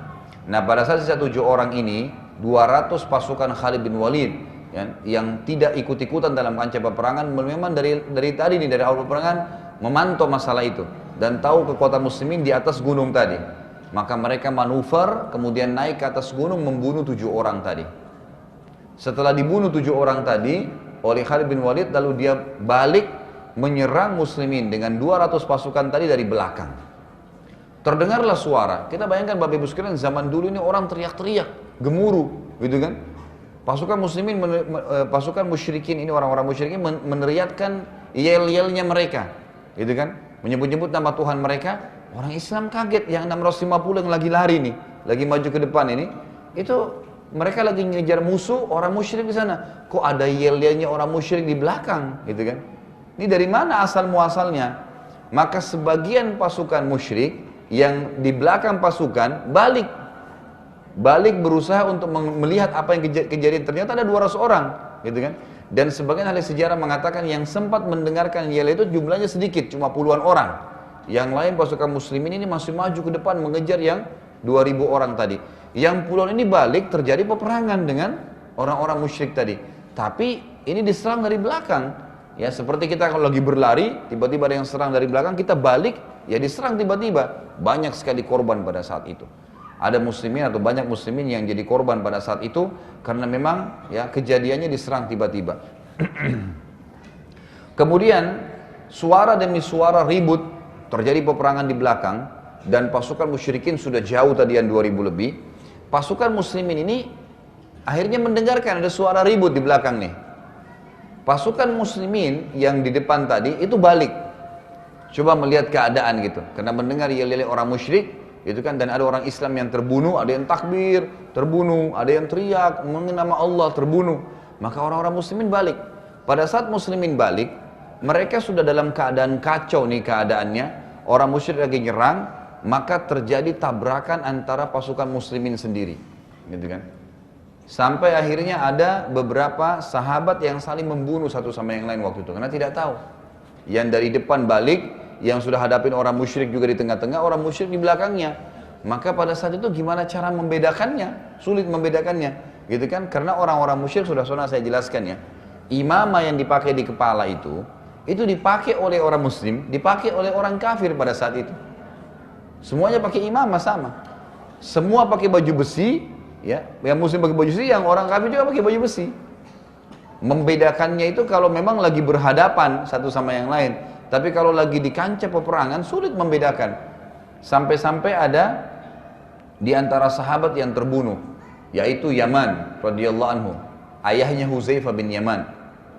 Nah pada saat sisa 7 orang ini, 200 pasukan Khalid bin Walid ya, yang tidak ikut-ikutan dalam kancah peperangan, memang dari tadi nih, dari awal peperangan memantau masalah itu dan tahu kekuatan muslimin di atas gunung tadi. Maka mereka manuver, kemudian naik ke atas gunung membunuh 7 orang tadi. Setelah dibunuh 7 orang tadi oleh Khalid bin Walid, lalu dia balik menyerang muslimin dengan 200 pasukan tadi dari belakang. Terdengarlah suara. Kita bayangkan Bapak Ibu sekalian, zaman dulu ini orang teriak-teriak, gemuruh, gitu kan? Pasukan muslimin, pasukan musyrikin ini, orang-orang musyrikin meneriakkan yel-yelnya mereka, gitu kan? Menyebut-nyebut nama Tuhan mereka. Orang Islam kaget, yang 650 yang lagi lari nih, lagi maju ke depan ini, itu mereka lagi ngejar musuh orang musyrik di sana. Kok ada yel-yelnya orang musyrik di belakang, gitu kan? Ini dari mana asal muasalnya? Maka sebagian pasukan musyrik yang di belakang pasukan balik berusaha untuk melihat apa yang kejadian. Ternyata ada 200 orang, gitu kan? Dan sebagian ahli sejarah mengatakan yang sempat mendengarkan yel itu jumlahnya sedikit, cuma puluhan orang. Yang lain pasukan muslimin ini masih maju ke depan mengejar yang 2000 orang tadi. Yang puluhan ini balik, terjadi peperangan dengan orang-orang musyrik tadi. Tapi ini diserang dari belakang. Ya seperti kita kalau lagi berlari, tiba-tiba ada yang serang dari belakang, kita balik, ya diserang tiba-tiba. Banyak sekali korban pada saat itu. Ada muslimin atau banyak muslimin yang jadi korban pada saat itu karena memang ya kejadiannya diserang tiba-tiba. Kemudian suara demi suara ribut, terjadi peperangan di belakang dan pasukan musyrikin sudah jauh tadi yang 2000 lebih. Pasukan muslimin ini akhirnya mendengarkan ada suara ribut di belakang nih. Pasukan muslimin yang di depan tadi itu balik, coba melihat keadaan gitu, karena mendengar yel-yel orang musyrik itu kan, dan ada orang Islam yang terbunuh, ada yang takbir terbunuh, ada yang teriak mengenai nama Allah terbunuh. Maka orang-orang muslimin balik. Pada saat muslimin balik, mereka sudah dalam keadaan kacau nih keadaannya, orang musyrik lagi nyerang, maka terjadi tabrakan antara pasukan muslimin sendiri, gitu kan. Sampai akhirnya ada beberapa sahabat yang saling membunuh satu sama yang lain waktu itu, karena tidak tahu. Yang dari depan balik, yang sudah hadapin orang musyrik juga di tengah-tengah, orang musyrik di belakangnya. Maka pada saat itu gimana cara membedakannya? Sulit membedakannya, gitu kan? Karena orang-orang musyrik sudah saya jelaskan ya. Imamah yang dipakai di kepala itu dipakai oleh orang muslim, dipakai oleh orang kafir pada saat itu. Semuanya pakai imamah sama. Semua pakai baju besi, ya. Yang muslim pakai baju besi, yang orang kafir juga pakai baju besi. Membedakannya itu kalau memang lagi berhadapan satu sama yang lain. Tapi kalau lagi di kancah peperangan sulit membedakan. Sampai-sampai ada di antara sahabat yang terbunuh, yaitu Yaman radhiyallahu anhu, ayahnya Huzaifah bin Yaman,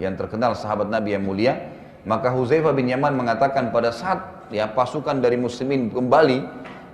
yang terkenal sahabat Nabi yang mulia. Maka Huzaifah bin Yaman mengatakan pada saat ya pasukan dari muslimin kembali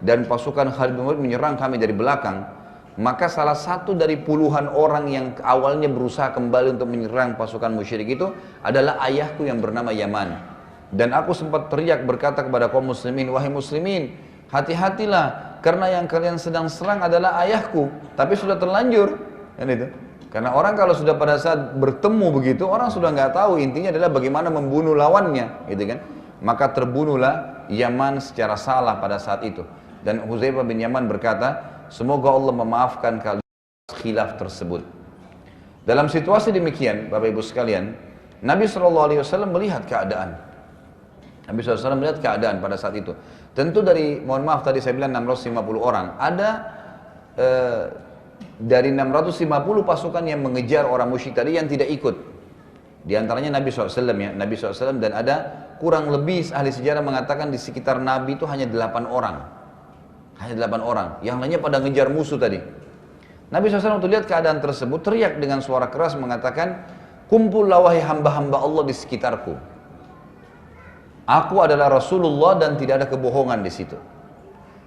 dan pasukan Khalid bin Walid menyerang kami dari belakang, maka salah satu dari puluhan orang yang awalnya berusaha kembali untuk menyerang pasukan musyrik itu adalah ayahku yang bernama Yaman. Dan aku sempat teriak berkata kepada kaum muslimin, wahai muslimin, hati-hatilah karena yang kalian sedang serang adalah ayahku, tapi sudah terlanjur, kan itu. Karena orang kalau sudah pada saat bertemu begitu, orang sudah nggak tahu, intinya adalah bagaimana membunuh lawannya, gitu kan. Maka terbunuhlah Yaman secara salah pada saat itu. Dan Huzaifah bin Yaman berkata, semoga Allah memaafkan kalian khilaf tersebut. Dalam situasi demikian, Bapak Ibu sekalian, Nabi SAW melihat keadaan. Nabi SAW melihat keadaan pada saat itu. Tentu dari, mohon maaf tadi saya bilang 650 orang, ada dari 650 pasukan yang mengejar orang musyrik tadi yang tidak ikut. Di antaranya Nabi SAW ya, Nabi SAW, dan ada kurang lebih ahli sejarah mengatakan di sekitar Nabi itu hanya 8 orang. Hanya 8 orang, yang lainnya pada ngejar musuh tadi. Nabi SAW waktu lihat keadaan tersebut teriak dengan suara keras mengatakan, kumpullah wahai hamba-hamba Allah di sekitarku. Aku adalah Rasulullah dan tidak ada kebohongan di situ.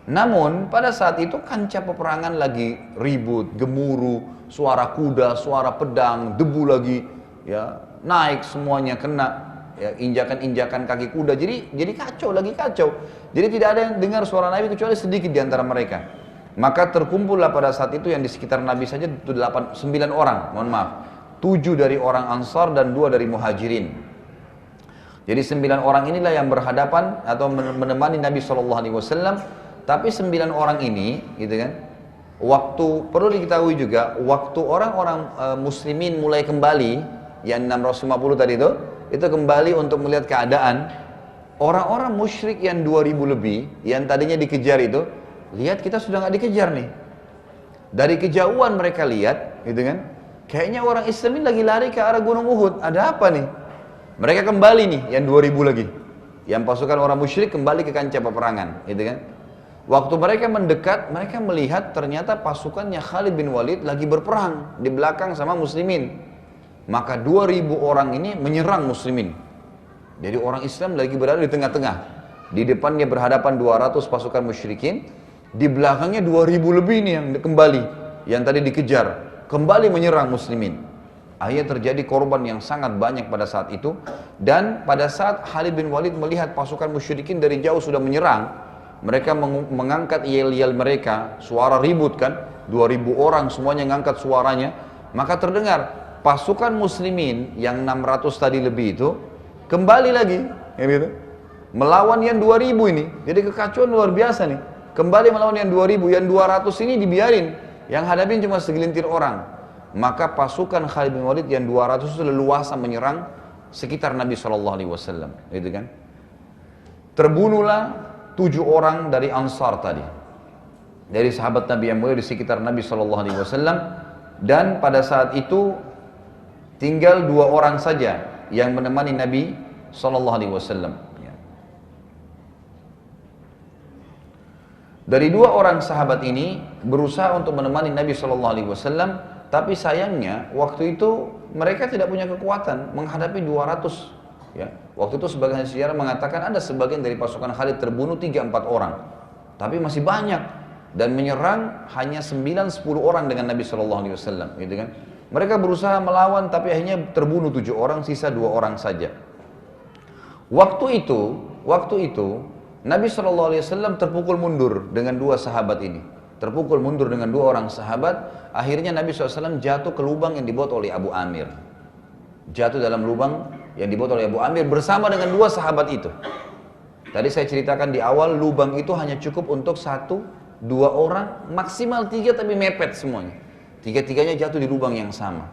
Namun pada saat itu kancah peperangan lagi ribut, gemuruh, suara kuda, suara pedang, debu lagi, ya naik semuanya kena, ya injakan-injakan kaki kuda. Jadi kacau lagi kacau. Jadi tidak ada yang dengar suara Nabi kecuali sedikit di antara mereka. Maka terkumpullah pada saat itu yang di sekitar Nabi saja itu 9 orang, mohon maaf, 7 dari orang Ansar dan 2 dari Muhajirin. Jadi 9 orang inilah yang berhadapan atau menemani Nabi SAW. Tapi 9 orang ini, gitu kan, waktu, perlu diketahui juga, waktu orang-orang muslimin mulai kembali, yang 650 tadi itu kembali untuk melihat keadaan, orang-orang musyrik yang 2000 lebih, yang tadinya dikejar itu, lihat kita sudah nggak dikejar nih. Dari kejauhan mereka lihat, gitu kan, kayaknya orang Islam ini lagi lari ke arah Gunung Uhud, ada apa nih? Mereka kembali nih, yang 2000 lagi, yang pasukan orang musyrik kembali ke kancah peperangan, gitu kan. Waktu mereka mendekat, mereka melihat ternyata pasukannya Khalid bin Walid lagi berperang di belakang sama muslimin. Maka 2000 orang ini menyerang muslimin. Jadi orang Islam lagi berada di tengah-tengah. Di depannya berhadapan 200 pasukan musyrikin, di belakangnya 2000 lebih nih yang kembali, yang tadi dikejar, kembali menyerang muslimin. Akhirnya terjadi korban yang sangat banyak pada saat itu. Dan pada saat Khalid bin Walid melihat pasukan musyrikin dari jauh sudah menyerang, mereka mengangkat yel-yel mereka, suara ribut kan, 2000 orang semuanya ngangkat suaranya, maka terdengar pasukan muslimin yang 600 tadi lebih itu kembali lagi, gitu, melawan yang 2000 ini. Jadi kekacauan luar biasa nih, kembali melawan yang 2000, yang 200 ini dibiarin, yang hadapin cuma segelintir orang. Maka pasukan Khalid bin Walid yang 200 itu leluasa menyerang sekitar Nabi SAW, gitu kan. Terbunuhlah 7 orang dari Ansar tadi, dari sahabat Nabi yang mulia di sekitar Nabi SAW. Dan pada saat itu tinggal 2 orang saja yang menemani Nabi SAW. Dari 2 orang sahabat ini berusaha untuk menemani Nabi SAW, tapi sayangnya waktu itu mereka tidak punya kekuatan menghadapi 200. Ya, waktu itu sebagian sejarah mengatakan ada sebagian dari pasukan Khalid terbunuh 3-4 orang, tapi masih banyak, dan menyerang hanya 9-10 orang dengan Nabi SAW, gitu kan. Mereka berusaha melawan tapi akhirnya terbunuh 7 orang, sisa 2 orang saja. Waktu itu Nabi SAW terpukul mundur dengan 2 sahabat ini, terpukul mundur dengan 2 orang sahabat. Akhirnya Nabi SAW jatuh ke lubang yang dibuat oleh Abu Amir, jatuh dalam lubang yang dibuat oleh Abu Amir bersama dengan 2 sahabat itu. Tadi saya ceritakan di awal, lubang itu hanya cukup untuk 1-2 orang, maksimal 3, tapi mepet semuanya. 3-tiganya jatuh di lubang yang sama.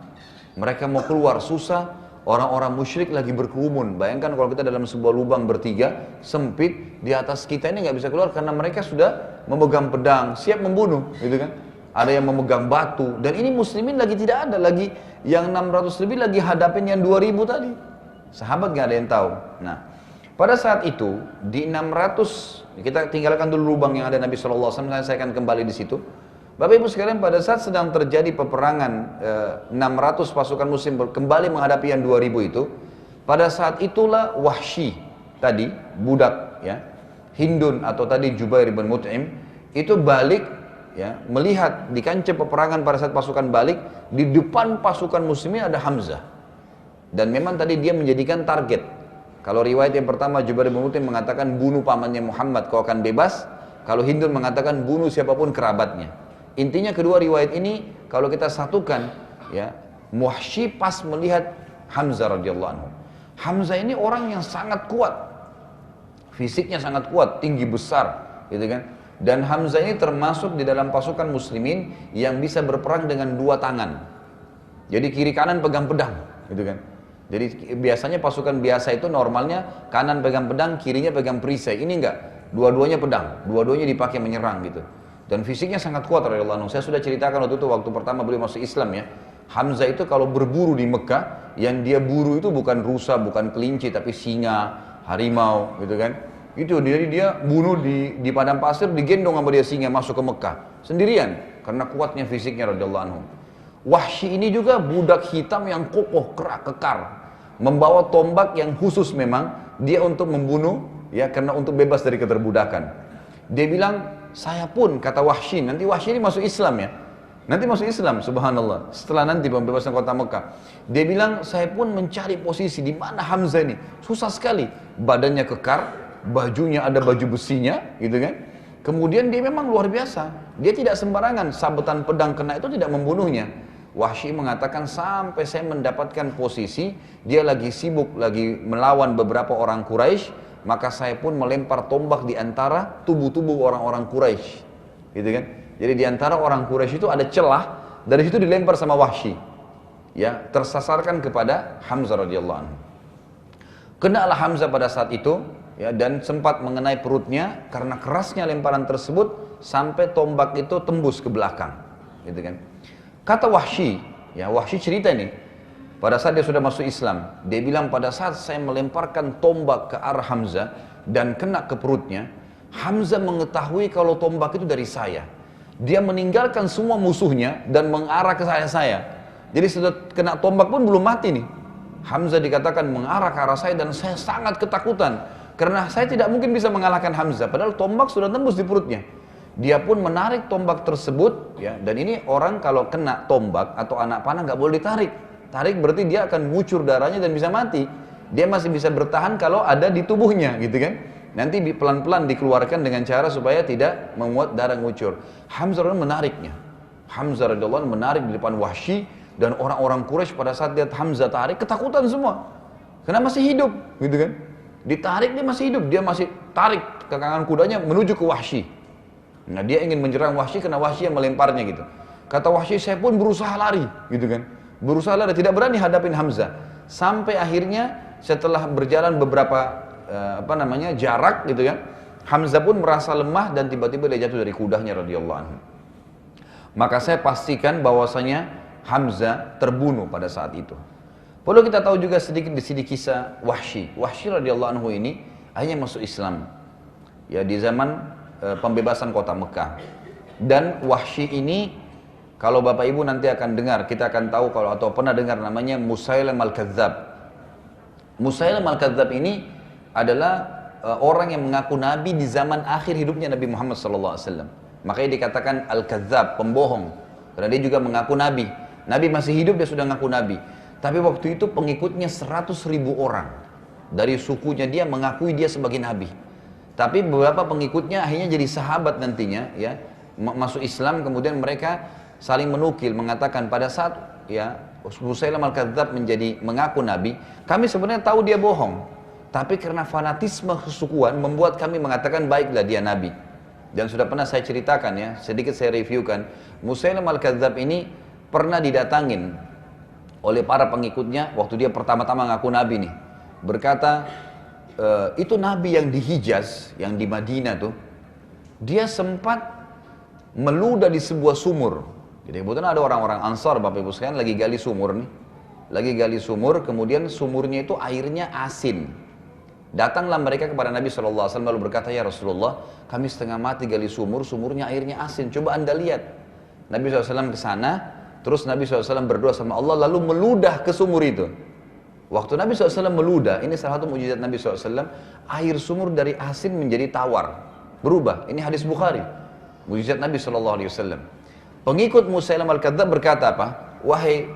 Mereka mau keluar susah, Orang-orang musyrik lagi berkerumun. Bayangkan kalau kita dalam sebuah lubang bertiga, sempit, di atas kita ini nggak bisa keluar karena mereka sudah memegang pedang, siap membunuh, gitu kan? Ada yang memegang batu, dan ini muslimin lagi tidak ada, lagi yang 600 lebih lagi hadapin yang 2000 tadi. Sahabat nggak ada yang tahu. Nah, pada saat itu di 600, kita tinggalkan dulu lubang yang ada Nabi SAW, saya akan kembali di situ. Bapak Ibu sekalian, pada saat sedang terjadi peperangan 600 pasukan muslim kembali menghadapi yang 2000 itu, pada saat itulah Wahsy tadi, budak ya, Hindun atau tadi Jubair bin Mut'im itu balik ya, melihat di kancah peperangan pada saat pasukan balik, di depan pasukan muslimin ada Hamzah. Dan memang tadi dia menjadikan target. Kalau riwayat yang pertama Jubair bin Mut'im mengatakan bunuh pamannya Muhammad kau akan bebas. Kalau Hindun mengatakan bunuh siapapun kerabatnya. Intinya kedua riwayat ini kalau kita satukan ya, Wahsy pas melihat Hamzah radhiyallahu anhu. Hamzah ini orang yang sangat kuat. Fisiknya sangat kuat, tinggi besar, gitu kan? Dan Hamzah ini termasuk di dalam pasukan muslimin yang bisa berperang dengan dua tangan. Jadi kiri kanan pegang pedang, gitu kan? Jadi biasanya pasukan biasa itu normalnya kanan pegang pedang, kirinya pegang perisai. Ini enggak, dua-duanya pedang, dua-duanya dipakai menyerang gitu. Dan fisiknya sangat kuat radhiyallahu anhu. Saya sudah ceritakan waktu itu waktu pertama beliau masuk Islam ya. Hamzah itu kalau berburu di Mekah, yang dia buru itu bukan rusa, bukan kelinci, tapi singa, harimau, gitu kan? Itu jadi dia bunuh di padang pasir, digendong sama dia singa masuk ke Mekah sendirian karena kuatnya fisiknya radhiyallahu anhu. Wahsy ini juga budak hitam yang kokoh, kerak, kekar, membawa tombak yang khusus memang dia untuk membunuh ya, karena untuk bebas dari keterbudakan. Dia bilang, saya pun, kata Wahsy, nanti Wahsy ini masuk Islam ya, nanti masuk Islam, subhanallah, setelah nanti pembebasan kota Mekah. Dia bilang, saya pun mencari posisi di mana Hamzah ini, susah sekali, badannya kekar, bajunya ada baju besinya, gitu kan. Kemudian dia memang luar biasa, dia tidak sembarangan, sabetan pedang kena itu tidak membunuhnya. Wahsy mengatakan sampai saya mendapatkan posisi, dia lagi sibuk, lagi melawan beberapa orang Quraisy, maka saya pun melempar tombak di antara tubuh-tubuh orang-orang Quraisy, gitu kan. Jadi di antara orang Quraisy itu ada celah, dari situ dilempar sama Wahsy, ya, tersasarkan kepada Hamzah radhiyallahu anhu. Kenalah Hamzah pada saat itu, ya, dan sempat mengenai perutnya karena kerasnya lemparan tersebut sampai tombak itu tembus ke belakang, gitu kan. Kata Wahsy, ya, Wahsy cerita nih. Pada saat dia sudah masuk Islam, dia bilang pada saat saya melemparkan tombak ke arah Hamzah dan kena ke perutnya, Hamzah mengetahui kalau tombak itu dari saya. Dia meninggalkan semua musuhnya dan mengarah ke saya. Jadi sudah kena tombak pun belum mati nih. Hamzah dikatakan mengarah ke arah saya dan saya sangat ketakutan. Karena saya tidak mungkin bisa mengalahkan Hamzah, padahal tombak sudah tembus di perutnya. Dia pun menarik tombak tersebut, ya, dan ini orang kalau kena tombak atau anak panah nggak boleh ditarik. Tarik berarti dia akan ngucur darahnya dan bisa mati. Dia masih bisa bertahan kalau ada di tubuhnya, gitu kan. Nanti pelan-pelan dikeluarkan dengan cara supaya tidak memuat darah ngucur. Hamzah menariknya. Hamzah radhiyallahu anhu menarik di depan Wahsy, dan orang-orang Quraisy pada saat lihat Hamzah tarik ketakutan semua. Karena masih hidup, gitu kan. Ditarik dia masih hidup, dia masih tarik kekangan kudanya menuju ke Wahsy. Nah, dia ingin menyerang Wahsy karena Wahsy yang melemparnya gitu. Kata Wahsy, saya pun berusaha lari, gitu kan. Berusaha lari, tidak berani hadapin Hamzah. Sampai akhirnya setelah berjalan beberapa jarak gitu kan, Hamzah pun merasa lemah dan tiba-tiba dia jatuh dari kudanya radhiyallahu anhu. Maka saya pastikan bahwasanya Hamzah terbunuh pada saat itu. Perlu kita tahu juga sedikit di sini kisah Wahsy. Wahsy radhiyallahu anhu ini akhirnya masuk Islam ya di zaman pembebasan kota Mekah. Dan Wahsy ini, kalau Bapak Ibu nanti akan dengar, kita akan tahu kalau atau pernah dengar namanya Musailam al-Kadzab. Musailam al-Kadzab ini adalah orang yang mengaku nabi di zaman akhir hidupnya Nabi Muhammad SAW. Makanya dikatakan al-Kadzab, pembohong. Karena dia juga mengaku nabi. Nabi masih hidup, dia sudah mengaku nabi. Tapi waktu itu pengikutnya 100.000 orang. Dari sukunya dia mengakui dia sebagai nabi. Tapi beberapa pengikutnya akhirnya jadi sahabat nantinya, ya, masuk Islam, kemudian mereka saling menukil mengatakan pada saat ya Musailam al-Kadzab menjadi mengaku nabi, kami sebenarnya tahu dia bohong, tapi karena fanatisme kesukuan membuat kami mengatakan baiklah dia nabi. Dan sudah pernah saya ceritakan ya, sedikit saya reviewkan, Musailam al-Kadzab ini pernah didatangin oleh para pengikutnya waktu dia pertama-tama ngaku nabi nih. Berkata, itu nabi yang di Hijaz, yang di Madinah tuh, dia sempat meludah di sebuah sumur. Jadi kebetulan ada orang-orang Ansar, Bapak Ibu sekalian, lagi gali sumur nih. Lagi gali sumur, kemudian sumurnya itu airnya asin. Datanglah mereka kepada Nabi SAW lalu berkata, ya Rasulullah, kami setengah mati gali sumur, sumurnya airnya asin, coba anda lihat. Nabi SAW ke sana, terus Nabi SAW berdoa sama Allah, lalu meludah ke sumur itu. Waktu Nabi SAW meludah, ini salah satu mujizat Nabi SAW, air sumur dari asin menjadi tawar, berubah. Ini hadis Bukhari, mujizat Nabi SAW. Pengikut Musailamah Al-Kadzdzab berkata apa? Wahai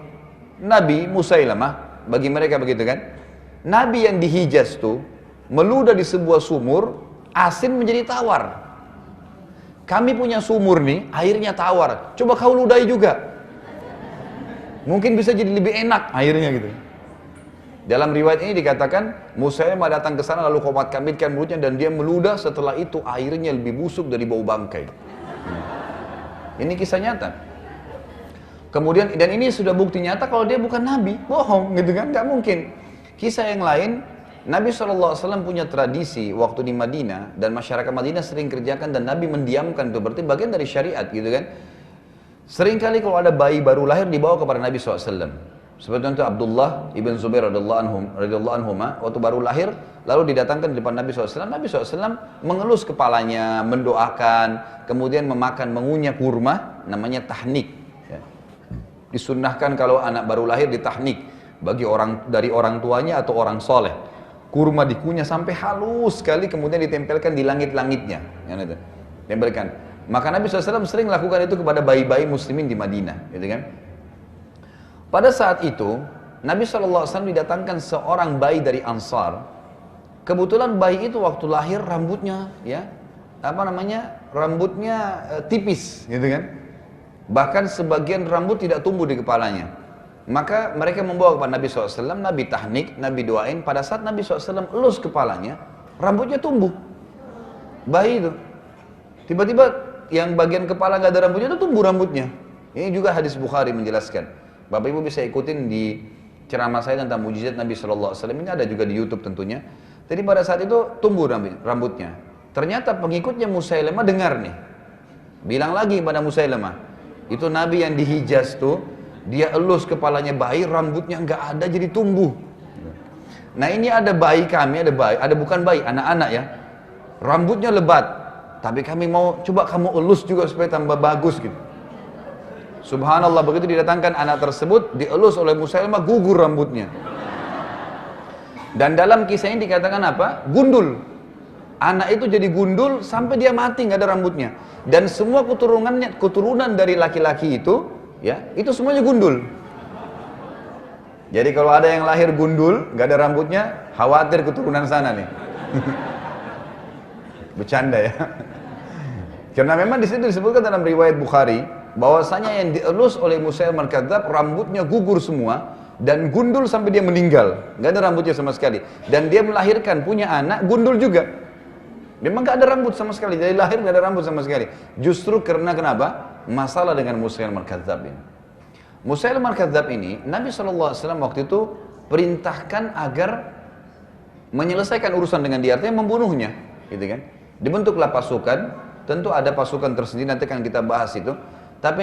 Nabi Musailamah, bagi mereka begitu kan? Nabi yang di Hijaz tuh, meludah di sebuah sumur, asin menjadi tawar. Kami punya sumur nih, airnya tawar. Coba kau ludahi juga. Mungkin bisa jadi lebih enak airnya gitu. Dalam riwayat ini dikatakan, Musailamah datang ke sana lalu komat-kamitkan mulutnya dan dia meludah, setelah itu airnya lebih busuk dari bau bangkai. Ini kisah nyata. Kemudian, dan ini sudah bukti nyata kalau dia bukan Nabi, bohong gitu kan, nggak mungkin. Kisah yang lain, Nabi SAW punya tradisi waktu di Madinah, dan masyarakat Madinah sering kerjakan dan Nabi mendiamkan, itu berarti bagian dari syariat gitu kan. Seringkali kalau ada bayi baru lahir dibawa kepada Nabi SAW. Seperti itu Abdullah ibn Zubair radhiyallahu anhu waktu baru lahir, lalu didatangkan di depan Nabi SAW. Nabi SAW mengelus kepalanya, mendoakan, kemudian mengunyah kurma, namanya tahnik. Ya. Disunnahkan kalau anak baru lahir ditahnik bagi dari orang tuanya atau orang soleh. Kurma dikunyah sampai halus sekali, kemudian ditempelkan di langit-langitnya. Ya, tempelkan. Maka Nabi SAW sering lakukan itu kepada bayi-bayi muslimin di Madinah, gitu kan? Pada saat itu, Nabi SAW didatangkan seorang bayi dari Ansar. Kebetulan bayi itu waktu lahir rambutnya, ya, rambutnya tipis, gitu kan? Bahkan sebagian rambut tidak tumbuh di kepalanya. Maka mereka membawa kepada Nabi SAW, Nabi tahnik, Nabi doain. Pada saat Nabi SAW elus kepalanya, rambutnya tumbuh. Bayi itu. Tiba-tiba yang bagian kepala nggak ada rambutnya itu tumbuh rambutnya. Ini juga hadis Bukhari menjelaskan. Bapak Ibu bisa ikutin di ceramah saya tentang mujizat Nabi SAW. Ini ada juga di YouTube tentunya. Jadi pada saat itu tumbuh rambutnya. Ternyata pengikutnya Musailamah dengar nih. Bilang lagi pada Musailamah, itu Nabi yang di Hijaz tuh, dia elus kepalanya bayi, rambutnya nggak ada jadi tumbuh. Nah ini ada bayi kami, ada bukan bayi, anak-anak ya. Rambutnya lebat, tapi kami mau coba kamu elus juga supaya tambah bagus gitu. Subhanallah, begitu didatangkan anak tersebut, dielus oleh Musailamah, gugur rambutnya. Dan dalam kisah ini dikatakan apa? Gundul. Anak itu jadi gundul sampai dia mati, nggak ada rambutnya. Dan semua keturunan dari laki-laki itu, ya, itu semuanya gundul. Jadi kalau ada yang lahir gundul, nggak ada rambutnya, khawatir keturunan sana nih. Bercanda ya. Karena memang di situ disebutkan dalam riwayat Bukhari, bahwasanya yang dielus oleh Musailamah Al-Kadzdzab rambutnya gugur semua dan gundul sampai dia meninggal, nggak ada rambutnya sama sekali. Dan dia melahirkan punya anak gundul juga, memang nggak ada rambut sama sekali, dari lahir nggak ada rambut sama sekali. Justru karena kenapa? Masalah dengan Musailamah Al-Kadzdzab ini. Musailamah Al-Kadzdzab ini Nabi SAW waktu itu perintahkan agar menyelesaikan urusan dengan dia, artinya membunuhnya, gitu kan? Dibentuklah pasukan, tentu ada pasukan tersendiri, nanti akan kita bahas itu. Tapi